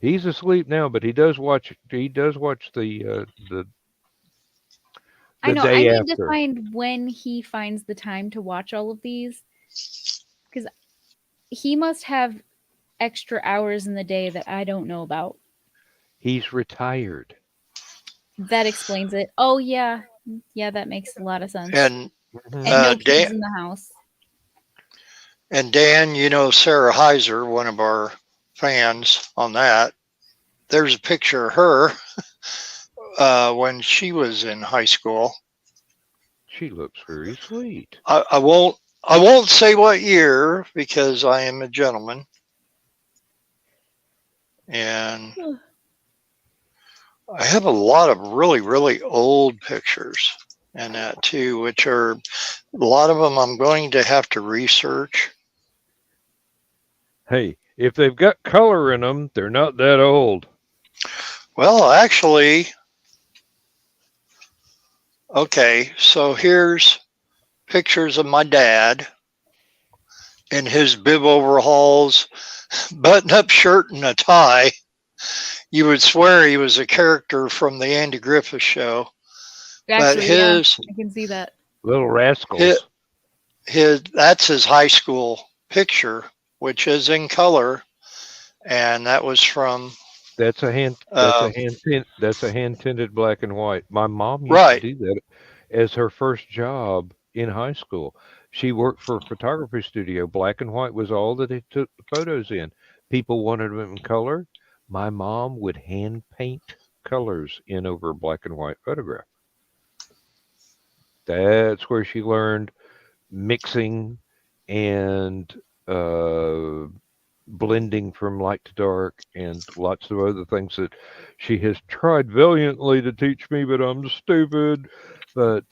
he's asleep now, but he does watch the I the know. I day need to after. find when he finds the time to watch all of these because he must have extra hours in the day that I don't know about. He's retired. That explains it. Oh yeah, yeah, that makes a lot of sense. And And no Dan, kids in the house. you know Sarah Heiser, one of our fans on that. There's a picture of her when she was in high school. She looks very sweet. I won't say what year because I am a gentleman, and I have a lot of really really old pictures and that too, which are a lot of them I'm going to have to research. Hey, if they've got color in them, they're not that old. Well, actually, okay, so here's pictures of my dad in his bib overalls, button up shirt, and a tie. You would swear he was a character from the Andy Griffith show. But Actually, yeah, I can see that. Little his, rascals. that's his high school picture, which is in color, and that was from That's a hand. That's a hand tinted black and white. My mom used to right. do that as her first job in high school. She worked for a photography studio. Black and white was all that they took the photos in. People wanted them in color. My mom would hand paint colors in over a black and white photograph. That's where she learned mixing and uh, blending from light to dark and lots of other things that she has tried valiantly to teach me, but I'm stupid. But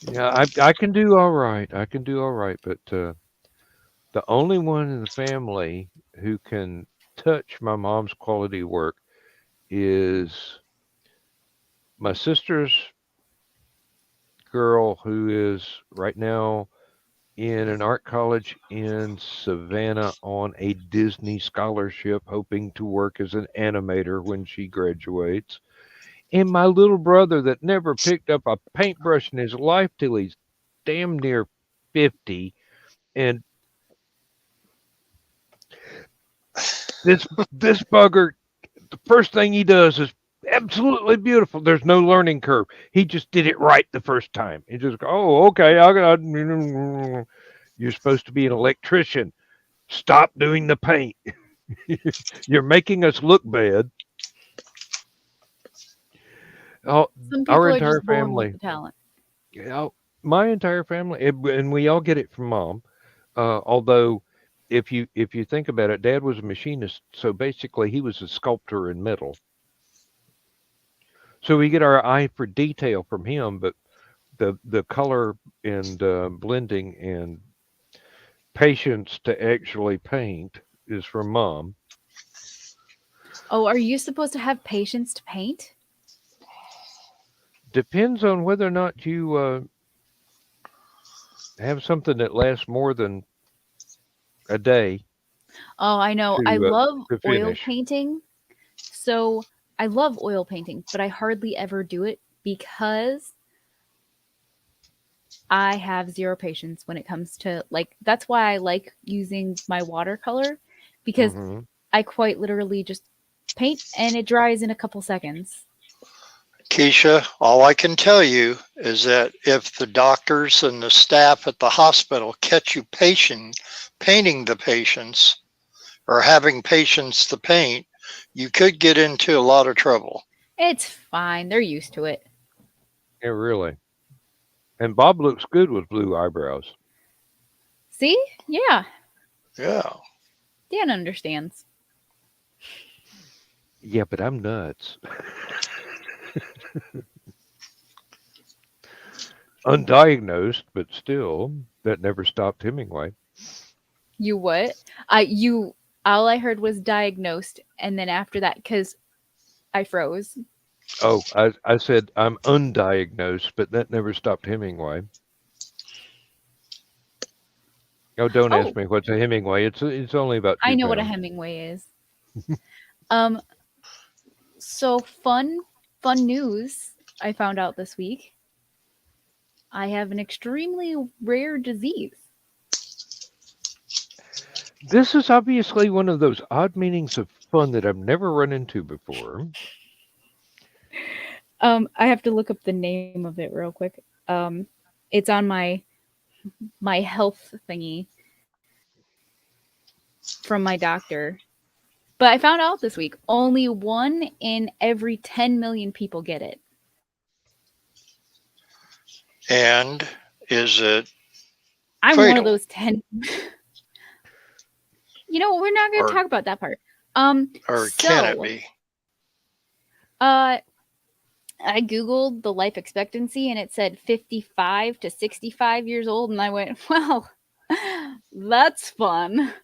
yeah, I can do all right. I can do all right. But the only one in the family who can touch my mom's quality work is my sister's girl, who is right now in an art college in Savannah on a Disney scholarship, hoping to work as an animator when she graduates. And my little brother that never picked up a paintbrush in his life till he's damn near 50. And this bugger, the first thing he does is absolutely beautiful. There's no learning curve. He just did it right the first time. He just go, oh, okay, you're supposed to be an electrician. Stop doing the paint. You're making us look bad. Oh, Some our people are entire just born with family, the talent. my entire family, and we all get it from mom. Although, if you think about it, Dad was a machinist, so basically he was a sculptor in metal. So we get our eye for detail from him, but the color and blending and patience to actually paint is from mom. Oh, are you supposed to have patience to paint? Depends on whether or not you have something that lasts more than a day Oh, I know. I love to oil finish. painting. So I love oil painting, but I hardly ever do it because I have zero patience when it comes to like that's why I like using my watercolor because Hmm. I quite literally just paint and it dries in a couple seconds. Keisha, all I can tell you is that if the doctors and the staff at the hospital catch you painting the patients or having patients to paint, you could get into a lot of trouble. It's fine. They're used to it. Yeah, really. And Bob looks good with blue eyebrows. See? Yeah. Yeah. Dan understands. Yeah, but I'm nuts. Undiagnosed, but still, that never stopped Hemingway. You what? All I heard was diagnosed, and then after that, because I froze. Oh, I said I'm undiagnosed, but that never stopped Hemingway. Oh, don't Oh, ask me what's a Hemingway. It's only about I 2 know what a pounds. Hemingway is. Um, so fun news I found out this week. I have an extremely rare disease. This is obviously one of those odd meanings of fun that I've never run into before. I have to look up the name of it real quick. It's on my health thingy from my doctor. But I found out this week only 1 in every 10 million people get it. And is it I'm fatal? one of those 10. You know, we're not going to talk about that part. Or can it be? I Googled the life expectancy and it said 55 to 65 years old. And I went, well, that's fun.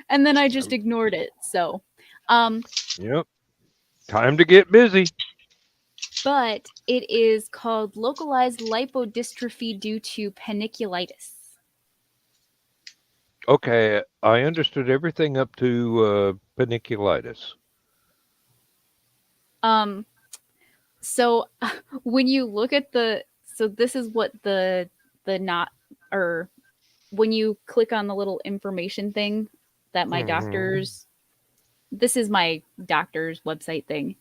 And then I just ignored it. So, Yep. Time to get busy. but it is called localized lipodystrophy due to paniculitis. Okay, I understood everything up to paniculitis. So when you look at so this is what the not, or when you click on the little information thing that my doctor's, this is my doctor's website thing.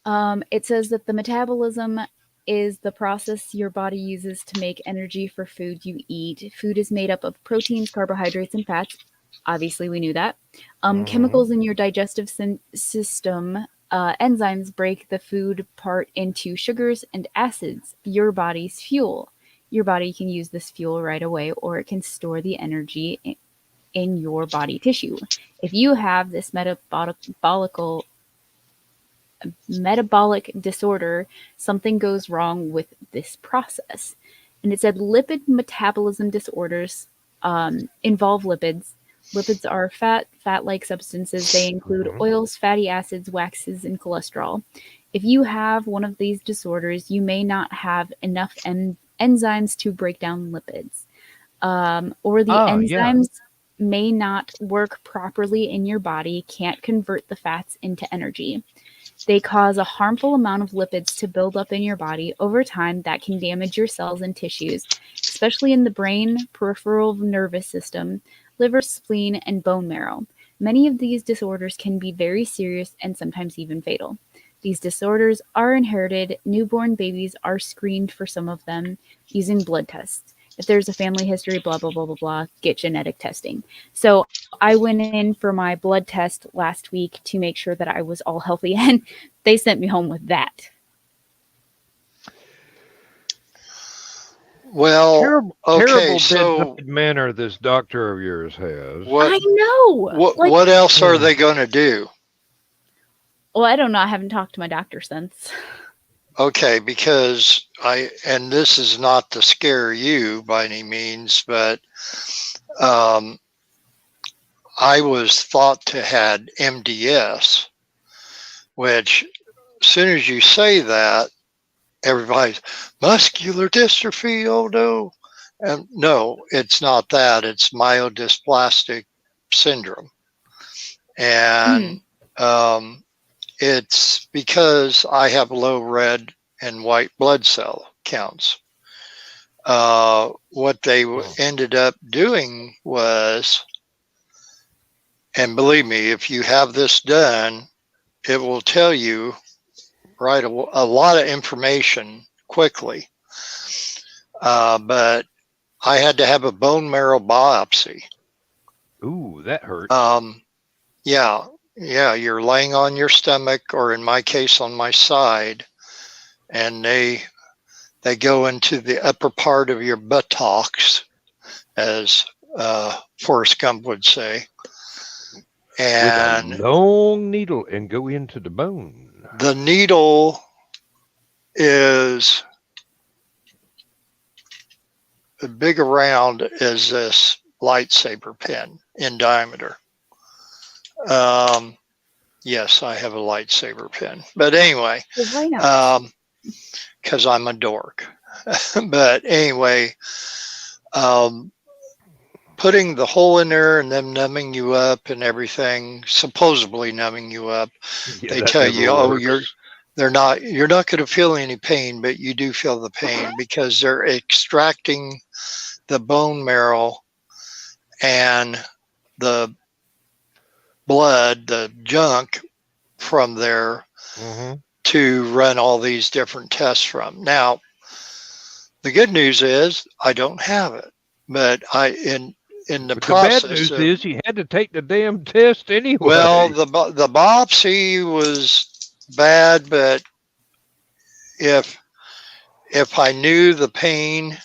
It says that the metabolism is the process your body uses to make energy for food you eat. Food is made up of proteins, carbohydrates, and fats. Obviously, we knew that. Chemicals in your digestive system, enzymes break the food part into sugars and acids, your body's fuel. Your body can use this fuel right away, or it can store the energy in your body tissue. If you have this metabolic disorder, something goes wrong with this process. And it said lipid metabolism disorders involve lipids. Lipids are fat-like substances. They include oils, fatty acids, waxes, and cholesterol. If you have one of these disorders, you may not have enough enzymes to break down lipids. Or the enzymes may not work properly in your body, can't convert the fats into energy. They cause a harmful amount of lipids to build up in your body over time that can damage your cells and tissues, especially in the brain, peripheral nervous system, liver, spleen, and bone marrow. Many of these disorders can be very serious and sometimes even fatal. These disorders are inherited. Newborn babies are screened for some of them using blood tests. If there's a family history, blah, blah, blah, blah, blah, get genetic testing. So I went in for my blood test last week to make sure that I was all healthy, and they sent me home with that. Well, terrible bedside manner this doctor of yours has. I know. What else are they going to do? Well, I don't know. I haven't talked to my doctor since. Okay, because and this is not to scare you by any means, but I was thought to had MDS, which as soon as you say that, everybody's muscular dystrophy. Oh no. And no, it's not that. It's myodysplastic syndrome. And it's because I have low red and white blood cell counts. What they ended up doing was, and believe me, if you have this done, it will tell you write a lot of information quickly. But I had to have a bone marrow biopsy. Ooh, that hurt. Yeah, you're laying on your stomach, or in my case, on my side, and they go into the upper part of your buttocks, as Forrest Gump would say. And with a long needle and go into the bone. The needle is big around as this lightsaber pen in diameter. Yes, I have a lightsaber pen, but anyway, because I'm a dork. But anyway, putting the hole in there and them numbing you up and everything, supposedly numbing you up. They tell you, oh, you're not going to feel any pain, but you do feel the pain because they're extracting the bone marrow and the blood, the junk from there to run all these different tests from. Now, the good news is I don't have it, but in the process. The bad news is you had to take the damn test anyway. Well, the biopsy was bad, but if I knew the pain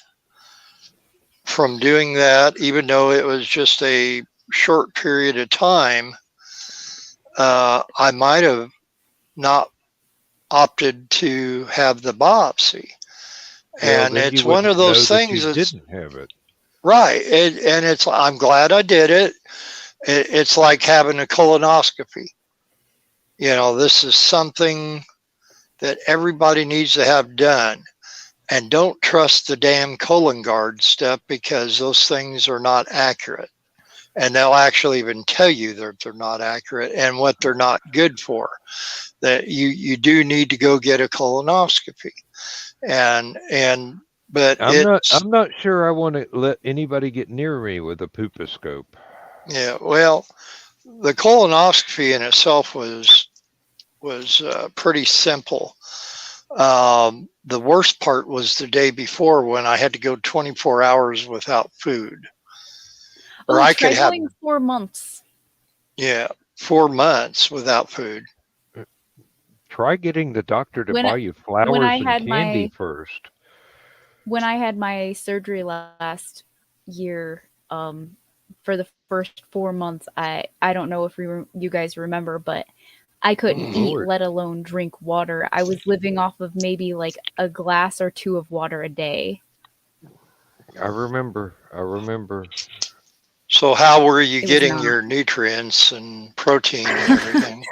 from doing that, even though it was just a short period of time, I might have not opted to have the biopsy. Well, and it's one of those things that you didn't have it. Right. And I'm glad I did it. It's like having a colonoscopy. You know, this is something that everybody needs to have done. And don't trust the damn colon guard stuff, because those things are not accurate. And they'll actually even tell you that they're not accurate and what they're not good for. That you do need to go get a colonoscopy. But I'm not sure I want to let anybody get near me with a pooposcope. Yeah, well, the colonoscopy in itself was pretty simple. The worst part was the day before, when I had to go 24 hours without food. Or I could have 4 months. Yeah, 4 months without food. Try getting the doctor to buy you flowers and candy first. When I had my surgery last year, for the first 4 months, I don't know if you guys remember, but I couldn't eat, let alone drink water. I was living off of maybe like a glass or two of water a day. I remember. So how were you getting your nutrients and protein and everything?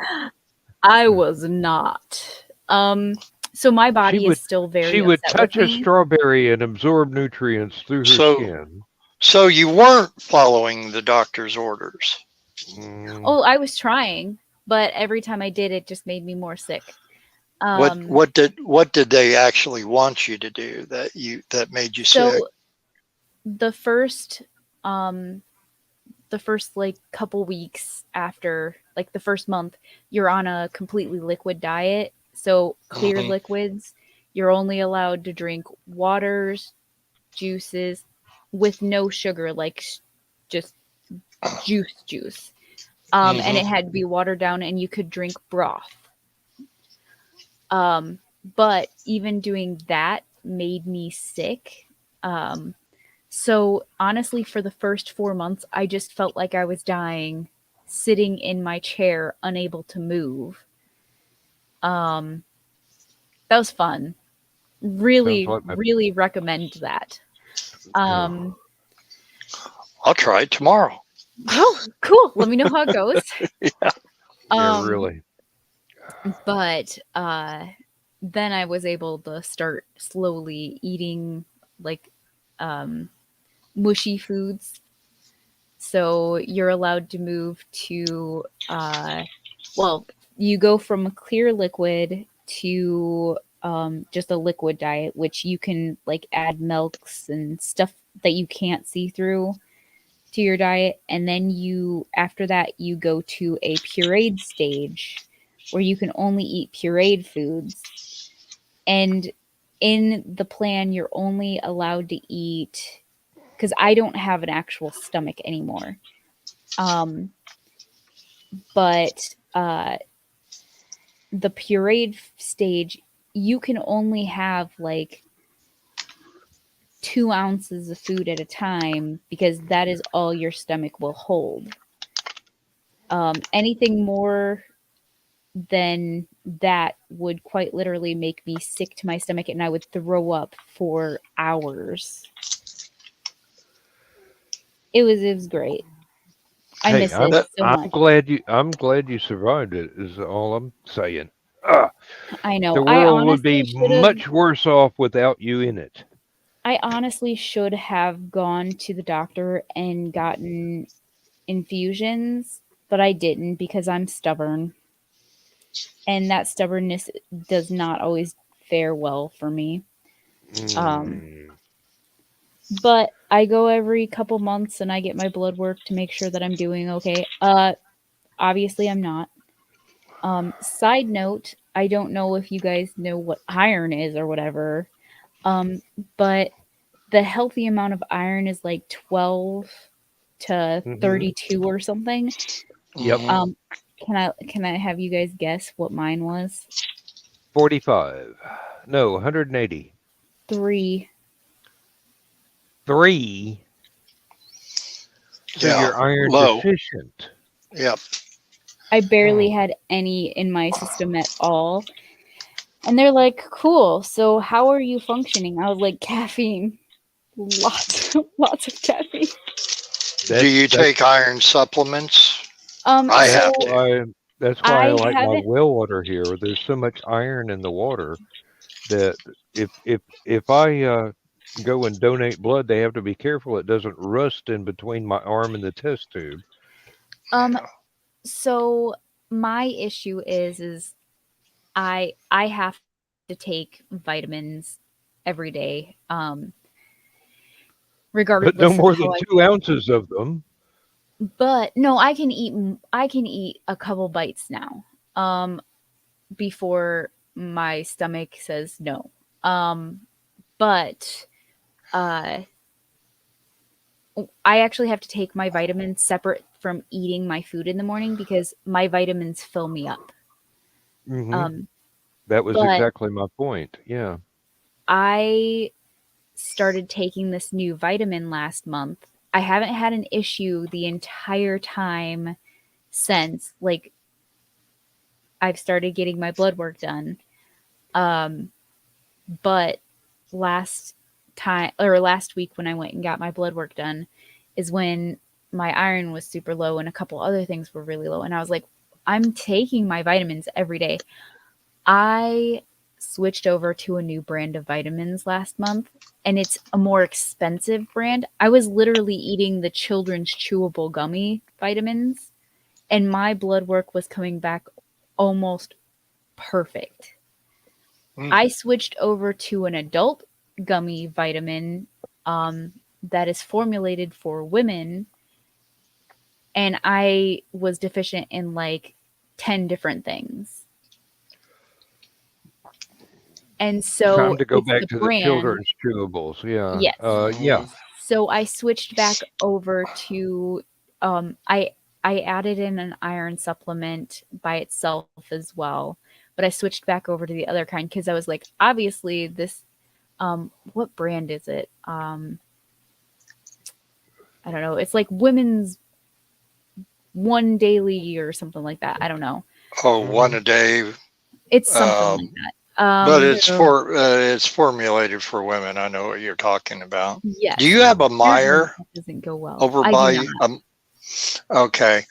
I was not. So my body is still very. She would touch a strawberry and absorb nutrients through her skin. So you weren't following the doctor's orders. Oh, I was trying, but every time I did, it just made me more sick. What did they actually want you to do that made you sick? So the first like couple weeks after, like the first month, you're on a completely liquid diet. So clear liquids, you're only allowed to drink waters, juices with no sugar, like just juice. And it had to be watered down, and you could drink broth. But even doing that made me sick. So honestly, for the first 4 months, I just felt like I was dying, sitting in my chair, unable to move. That was fun. Really recommend that. I'll try it tomorrow. Oh, cool. Let me know how it goes. Yeah, really. But then I was able to start slowly eating like mushy foods. So you're allowed to move to you go from a clear liquid to just a liquid diet, which you can like add milks and stuff that you can't see through to your diet. And then after that you go to a pureed stage, where you can only eat pureed foods. And in the plan, you're only allowed to eat, because I don't have an actual stomach anymore. But the pureed stage, you can only have like 2 ounces of food at a time, because that is all your stomach will hold. Anything more than that would quite literally make me sick to my stomach, and I would throw up for hours. It was great. I Hey, miss it so much. I'm glad you survived it. Is all I'm saying. I know. The world would be much worse off without you in it. I honestly should have gone to the doctor and gotten infusions, but I didn't because I'm stubborn. And that stubbornness does not always fare well for me. But I go every couple months and I get my blood work to make sure that I'm doing okay. Obviously I'm not. Side note, I don't know if you guys know what iron is or whatever. But the healthy amount of iron is like 12 to 32 or something. Yep. Can I have you guys guess what mine was? 45. No, 180. 3. 3. So you're iron deficient. Yep. I barely had any in my system at all. And they're like, cool. So how are you functioning? I was like, caffeine. Lots of caffeine. Do you take iron supplements? I have to. That's why I like my well water here. There's so much iron in the water that if I go and donate blood, they have to be careful it doesn't rust in between my arm and the test tube. So my issue is I have to take vitamins every day. Regardless, but no more than 2 ounces of them. But no, I can eat a couple bites now. Before my stomach says no. But I actually have to take my vitamins separate from eating my food in the morning because my vitamins fill me up. That was exactly my point. Yeah. I started taking this new vitamin last month. I haven't had an issue the entire time since, like, I've started getting my blood work done. But last week when I went and got my blood work done is when my iron was super low and a couple other things were really low. And I was like, I'm taking my vitamins every day. I switched over to a new brand of vitamins last month, and it's a more expensive brand. I was literally eating the children's chewable gummy vitamins, and my blood work was coming back almost perfect. I switched over to an adult gummy vitamin that is formulated for women, and I was deficient in like 10 different things. And so time to go back to the children's chewables. Yeah. Yes. Yeah. So I switched back over to I added in an iron supplement by itself as well, but I switched back over to the other kind because I was like, obviously this what brand is it? I don't know. It's like Women's One Daily or something like that. I don't know. Oh, one a day. It's something like that. But it's formulated for women. I know what you're talking about. Yes. Do you have a Meyer? That doesn't go well. Over by okay.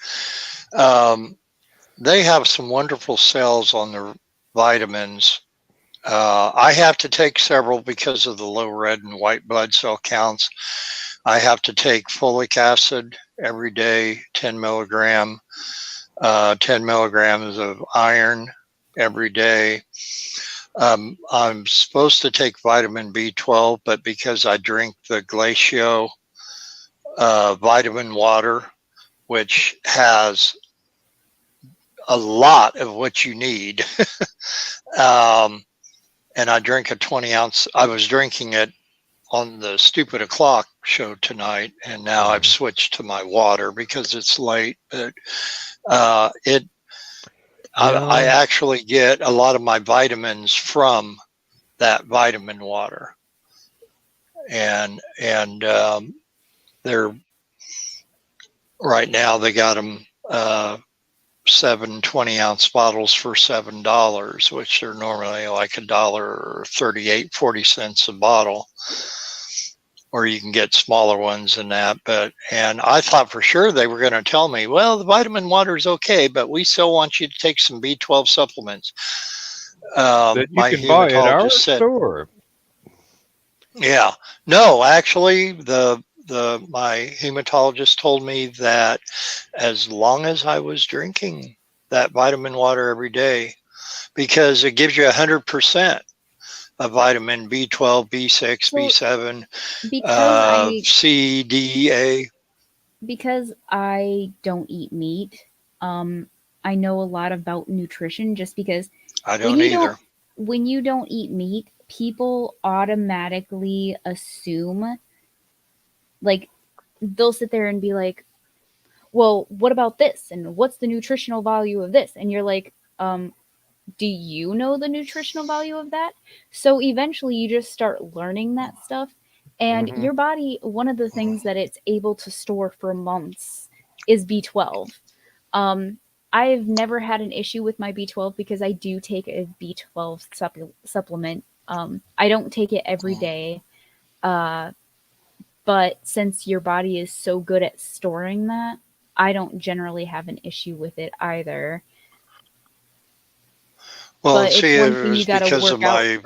They have some wonderful sales on the vitamins. I have to take several because of the low red and white blood cell counts. I have to take folic acid every day, 10 milligrams of iron every day. I'm supposed to take vitamin B12, but because I drink the Glacio vitamin water, which has a lot of what you need. um, and I drink a 20-ounce. I was drinking it on the Stupid O'Clock show tonight, and now I've switched to my water because it's late. But it, I Yeah. actually get a lot of my vitamins from that vitamin water, and they're right now they got them 7 20-ounce bottles for $7, which are normally like $1.38 40 a bottle, or you can get smaller ones than that. And I thought for sure they were going to tell me, well, the vitamin water is okay, but we still want you to take some B12 supplements. That you My can buy at our hematologist said, store. yeah, no, actually, my hematologist told me that as long as I was drinking that vitamin water every day, because it gives you 100% of vitamin B12, B6, So B7, because C, D, A. I don't eat meat, I know a lot about nutrition just because I when don't you don't either. when you don't eat meat, people automatically assume, like, they'll sit there and be like, well, what about this? And what's the nutritional value of this? And you're like, do you know the nutritional value of that? So eventually you just start learning that stuff. And Hmm. your body, one of the things that it's able to store for months is B12. Um, I've never had an issue with my B12 because I do take a B12 supplement. I don't take it every day. Uh, but since your body is so good at storing that, I don't generally have an issue with it either. Well, But it's see, it one thing you was got to because of my,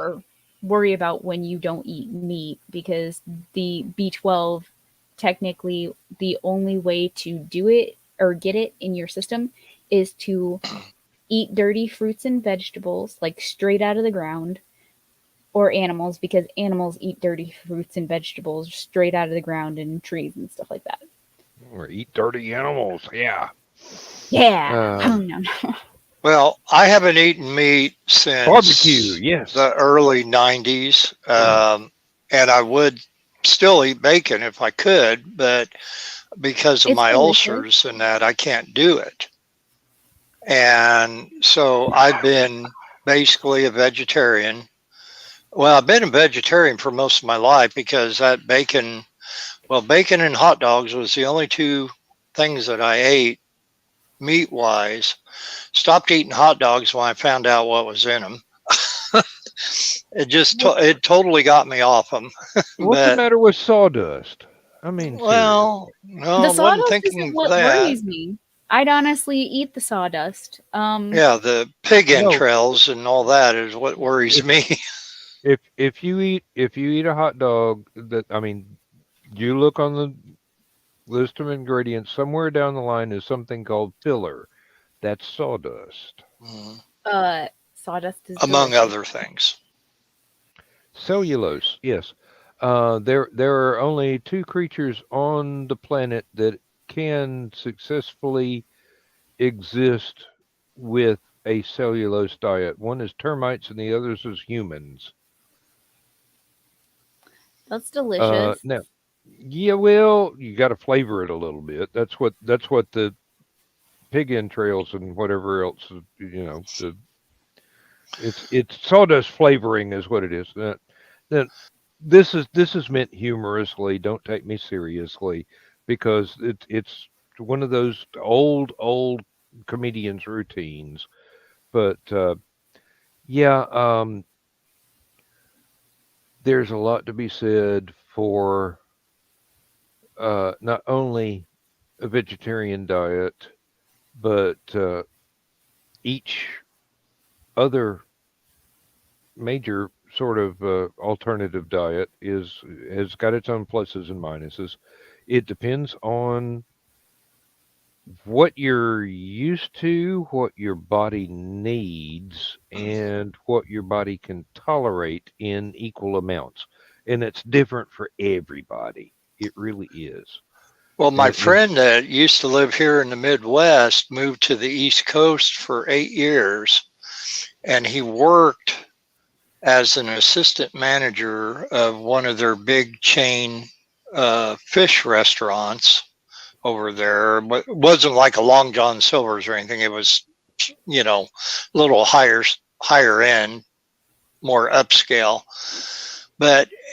worry about when you don't eat meat, because the B12, technically the only way to do it or get it in your system is to eat dirty fruits and vegetables, like straight out of the ground, or animals, because animals eat dirty fruits and vegetables straight out of the ground and trees and stuff like that. Or eat dirty animals. Yeah. Yeah. Um, well, I haven't eaten meat barbecue. since Yes. the early 90s. And I would still eat bacon if I could, but because of It's my delicious. ulcers and that, I can't do it. And so I've been basically a vegetarian. Well, I've been a vegetarian for most of my life because that bacon, well, bacon and hot dogs was the only two things that I ate meat wise. Stopped eating hot dogs when I found out what was in them. It totally got me off them. What's the But matter with sawdust? I mean, seriously. well, no, The I wasn't sawdust isn't thinking what that. worries me. I'd honestly eat the sawdust. Yeah, the pig No. entrails and all that is what worries If me. if you eat a hot dog, that I mean, you look on the list of ingredients. Somewhere down the line is something called filler. That's sawdust. Sawdust is Among delicious. other things. Cellulose. Yes. There are only two creatures on the planet that can successfully exist with a cellulose diet. One is termites, and the others is humans. That's delicious. Now, yeah, well, you got to flavor it a little bit. That's what the pig entrails and whatever else, the it's sawdust flavoring is what it is. That this is meant humorously. Don't take me seriously, because it's one of those old comedians routines. But yeah, there's a lot to be said for not only a vegetarian diet, but each other major sort of alternative diet is has got its own pluses and minuses. It depends on what you're used to, what your body needs, and what your body can tolerate in equal amounts. And it's different for everybody. It really is. Well, my And, friend that used to live here in the Midwest moved to the East Coast for 8 years, and he worked as an assistant manager of one of their big chain fish restaurants over there. It wasn't like a Long John Silver's or anything. It was, a little higher end, more upscale.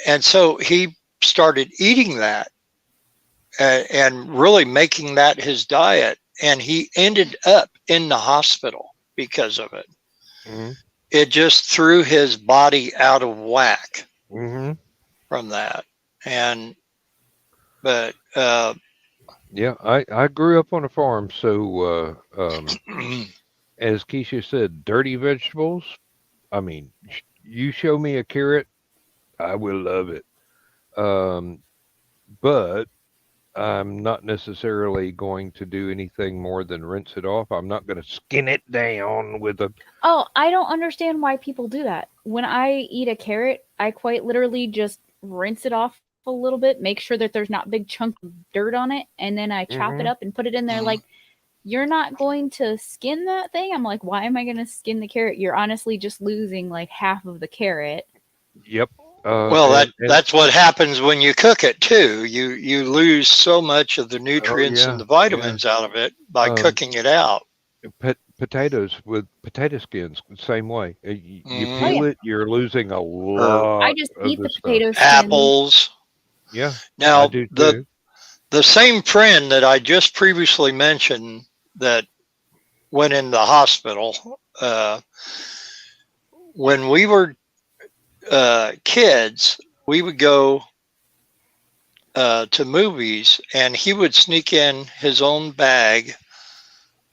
And so he started eating that and really making that his diet. And he ended up in the hospital because of it. mm-hmm. It just threw his body out of whack Mm-hmm. from that. But Yeah, I grew up on a farm, so as Keisha said, dirty vegetables. I mean, you show me a carrot, I will love it. Um, but I'm not necessarily going to do anything more than rinse it off. I'm not going to skin it down with a. Oh, I don't understand why people do that. When I eat a carrot, I quite literally just rinse it off a little bit, make sure that there's not big chunks of dirt on it, and then I chop it Mhm. up and put it in there. Like, you're not going to skin that thing? I'm like, why am I going to skin the carrot? You're honestly just losing like half of the carrot. Yep. well, And that's what happens when you cook it too. You lose so much of the oh nutrients and yeah, the yeah. vitamins out of it by cooking it out. Potatoes with potato skins, same way. You Mhm. Oh yeah, peel it, you're losing a Or I lot just of eat the the stuff. potato skin. apples. Yeah, I Now, do the too. the same friend that I just previously mentioned that went in the hospital, when we were kids, we would go to movies, and he would sneak in his own bag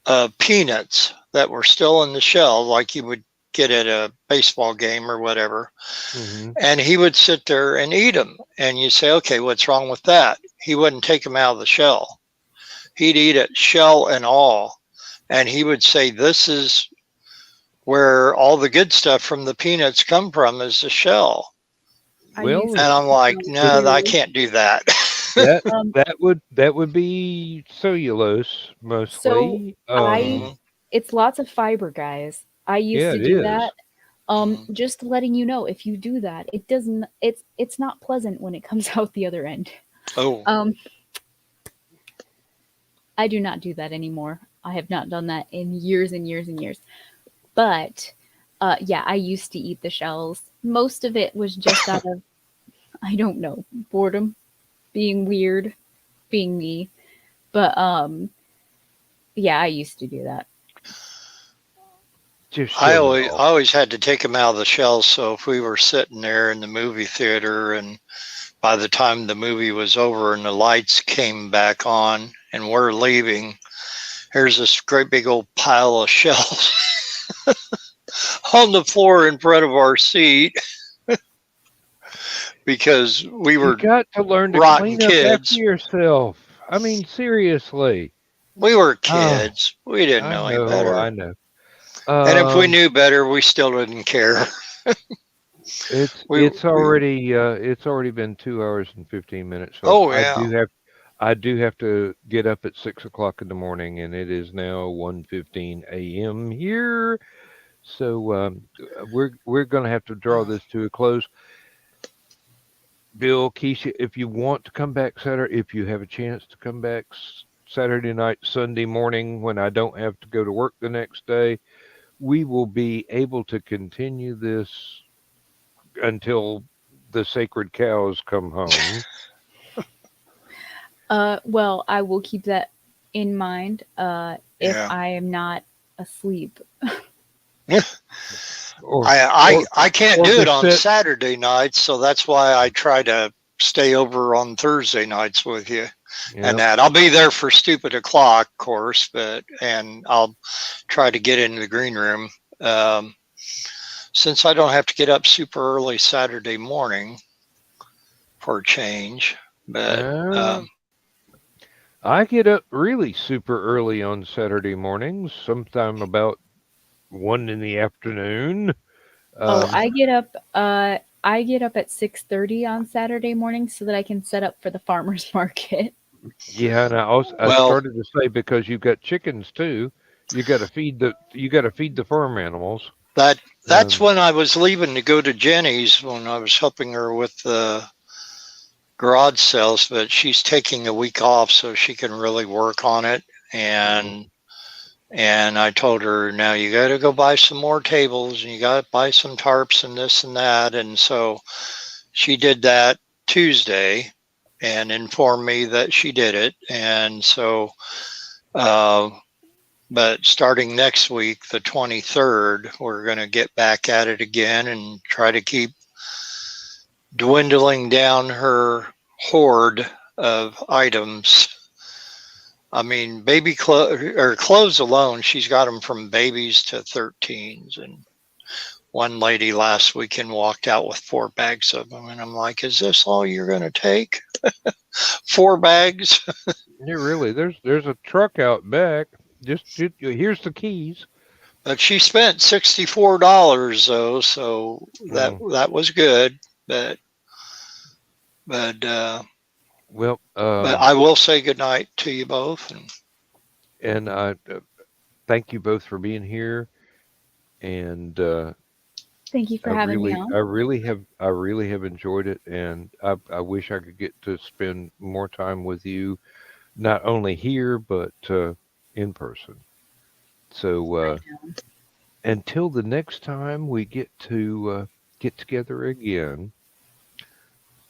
of peanuts that were still in the shell, like you would get at a baseball game or whatever. Hmm. And he would sit there and eat them. And you say, okay, what's wrong with that? He wouldn't take them out of the shell. He'd eat it shell and all. And he would say, this is where all the good stuff from the peanuts come from, is the shell. I used Well, And to I'm eat like, those no, I too. can't do that. that Um, that would be cellulose so mostly. I, Mhm, it's lots of fiber, guys. I used Yeah, to it do is. that. mhm. Just letting you know, if you do that, it doesn't. It's not pleasant when it comes out the other end. Oh, Um, I do not do that anymore. I have not done that in years and years and years. But yeah, I used to eat the shells. Most of it was just out of, I don't know, boredom, being weird, being me. But yeah, I used to do that. Just I shove it always, off. I always had to take them out of the shells. So if we were sitting there in the movie theater, and by the time the movie was over and the lights came back on and we're leaving, here's this great big old pile of shells on the floor in front of our seat because we You were got to learn to rotten clean up after kids. yourself. I mean, seriously. We were Ah, kids. We didn't I know any know, I better. know. And if we Um, knew better, we still didn't care. it's We, it's we already it's already been 2 hours and 15 minutes, folks. oh yeah. I do have to get up at 6 o'clock in the morning, and it is now 1:15 a.m. here. So we're gonna have to draw this to a close. Bill, Keisha, if you want to come back Saturday, if you have a chance to come back Saturday night, Sunday morning, when I don't have to go to work the next day, we will be able to continue this until the sacred cows come home. Well, I will keep that in mind. If Yeah. I am not asleep. Or I can't or do to it on sit. Saturday nights, so that's why I try to stay over on Thursday nights with you. And Yeah. that I'll be there for stupid o'clock, of course, and I'll try to get into the green room. Um, since I don't have to get up super early Saturday morning for a change, but Uh, I get up really super early on Saturday mornings, sometime about 1 in the afternoon. Oh, Um, I get up at 6:30 on Saturday morning so that I can set up for the farmers market. Yeah, and I Well, started to say because you've got chickens too, you got to feed the farm animals. that's Um, when I was leaving to go to Jenny's when I was helping her with the garage sales, but she's taking a week off so she can really work on it. mm, And I told her, now you got to go buy some more tables and you got to buy some tarps and this and that. And so she did that Tuesday and informed me that she did it. And so, uh, but starting next week, the 23rd, we're going to get back at it again and try to keep dwindling down her hoard of items. I mean, baby clothes or clothes alone, she's got them from babies to 13s. And one lady last weekend walked out with 4 bags of them. And I'm like, is this all you're going to take? 4 bags? yeah, really, there's a truck out back. Here's the keys. But she spent $64 though, so that Mm, that was good. But but uh, well, but I will say goodnight to you both. and I thank you both for being here. And Thank you for having me on. I really have enjoyed it, and I wish I could get to spend more time with you, not only here but in person. So until the next time we get together again,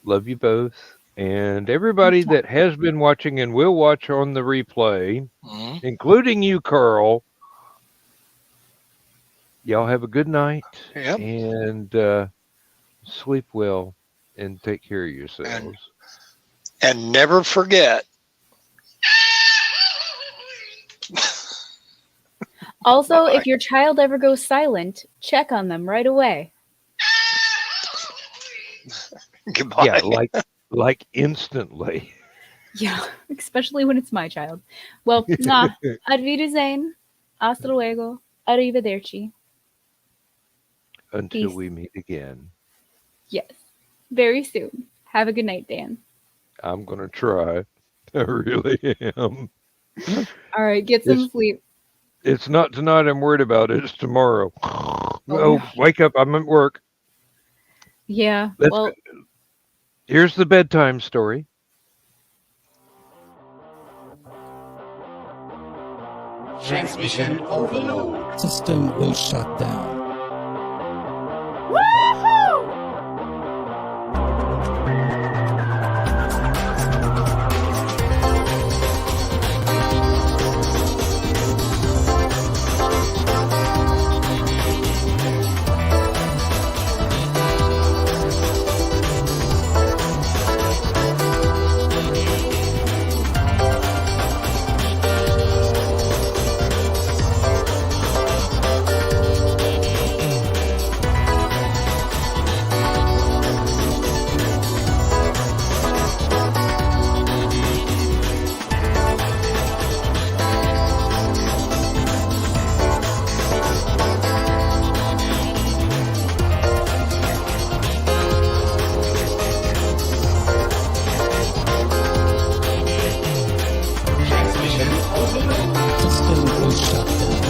love you both, and everybody that has been watching and will watch on the replay, Mhm. including you, Carl. Y'all have a good night Yep. and sleep well and take care of And yourselves. and never forget. Also, Bye-bye. if your child ever goes silent, check on them right away. Goodbye. Yeah, like instantly. Yeah, especially when it's my child. Well, Advidasane, hasta luego, arrivederci. Until Peace. we meet again. Yes, very soon. Have a good night, Dan. I'm gonna try. I really am. All right, get some It's sleep. it's not tonight I'm worried about, it's tomorrow. Oh, Oh, no. wake up, I'm at work. Yeah, Let's well, Here's the bedtime story. Transmission overload. System will shut down. System will shut down.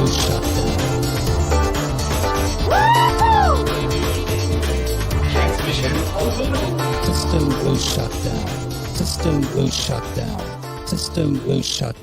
will shut down. Transmission overload. System will shut down. System will shut down. System will shut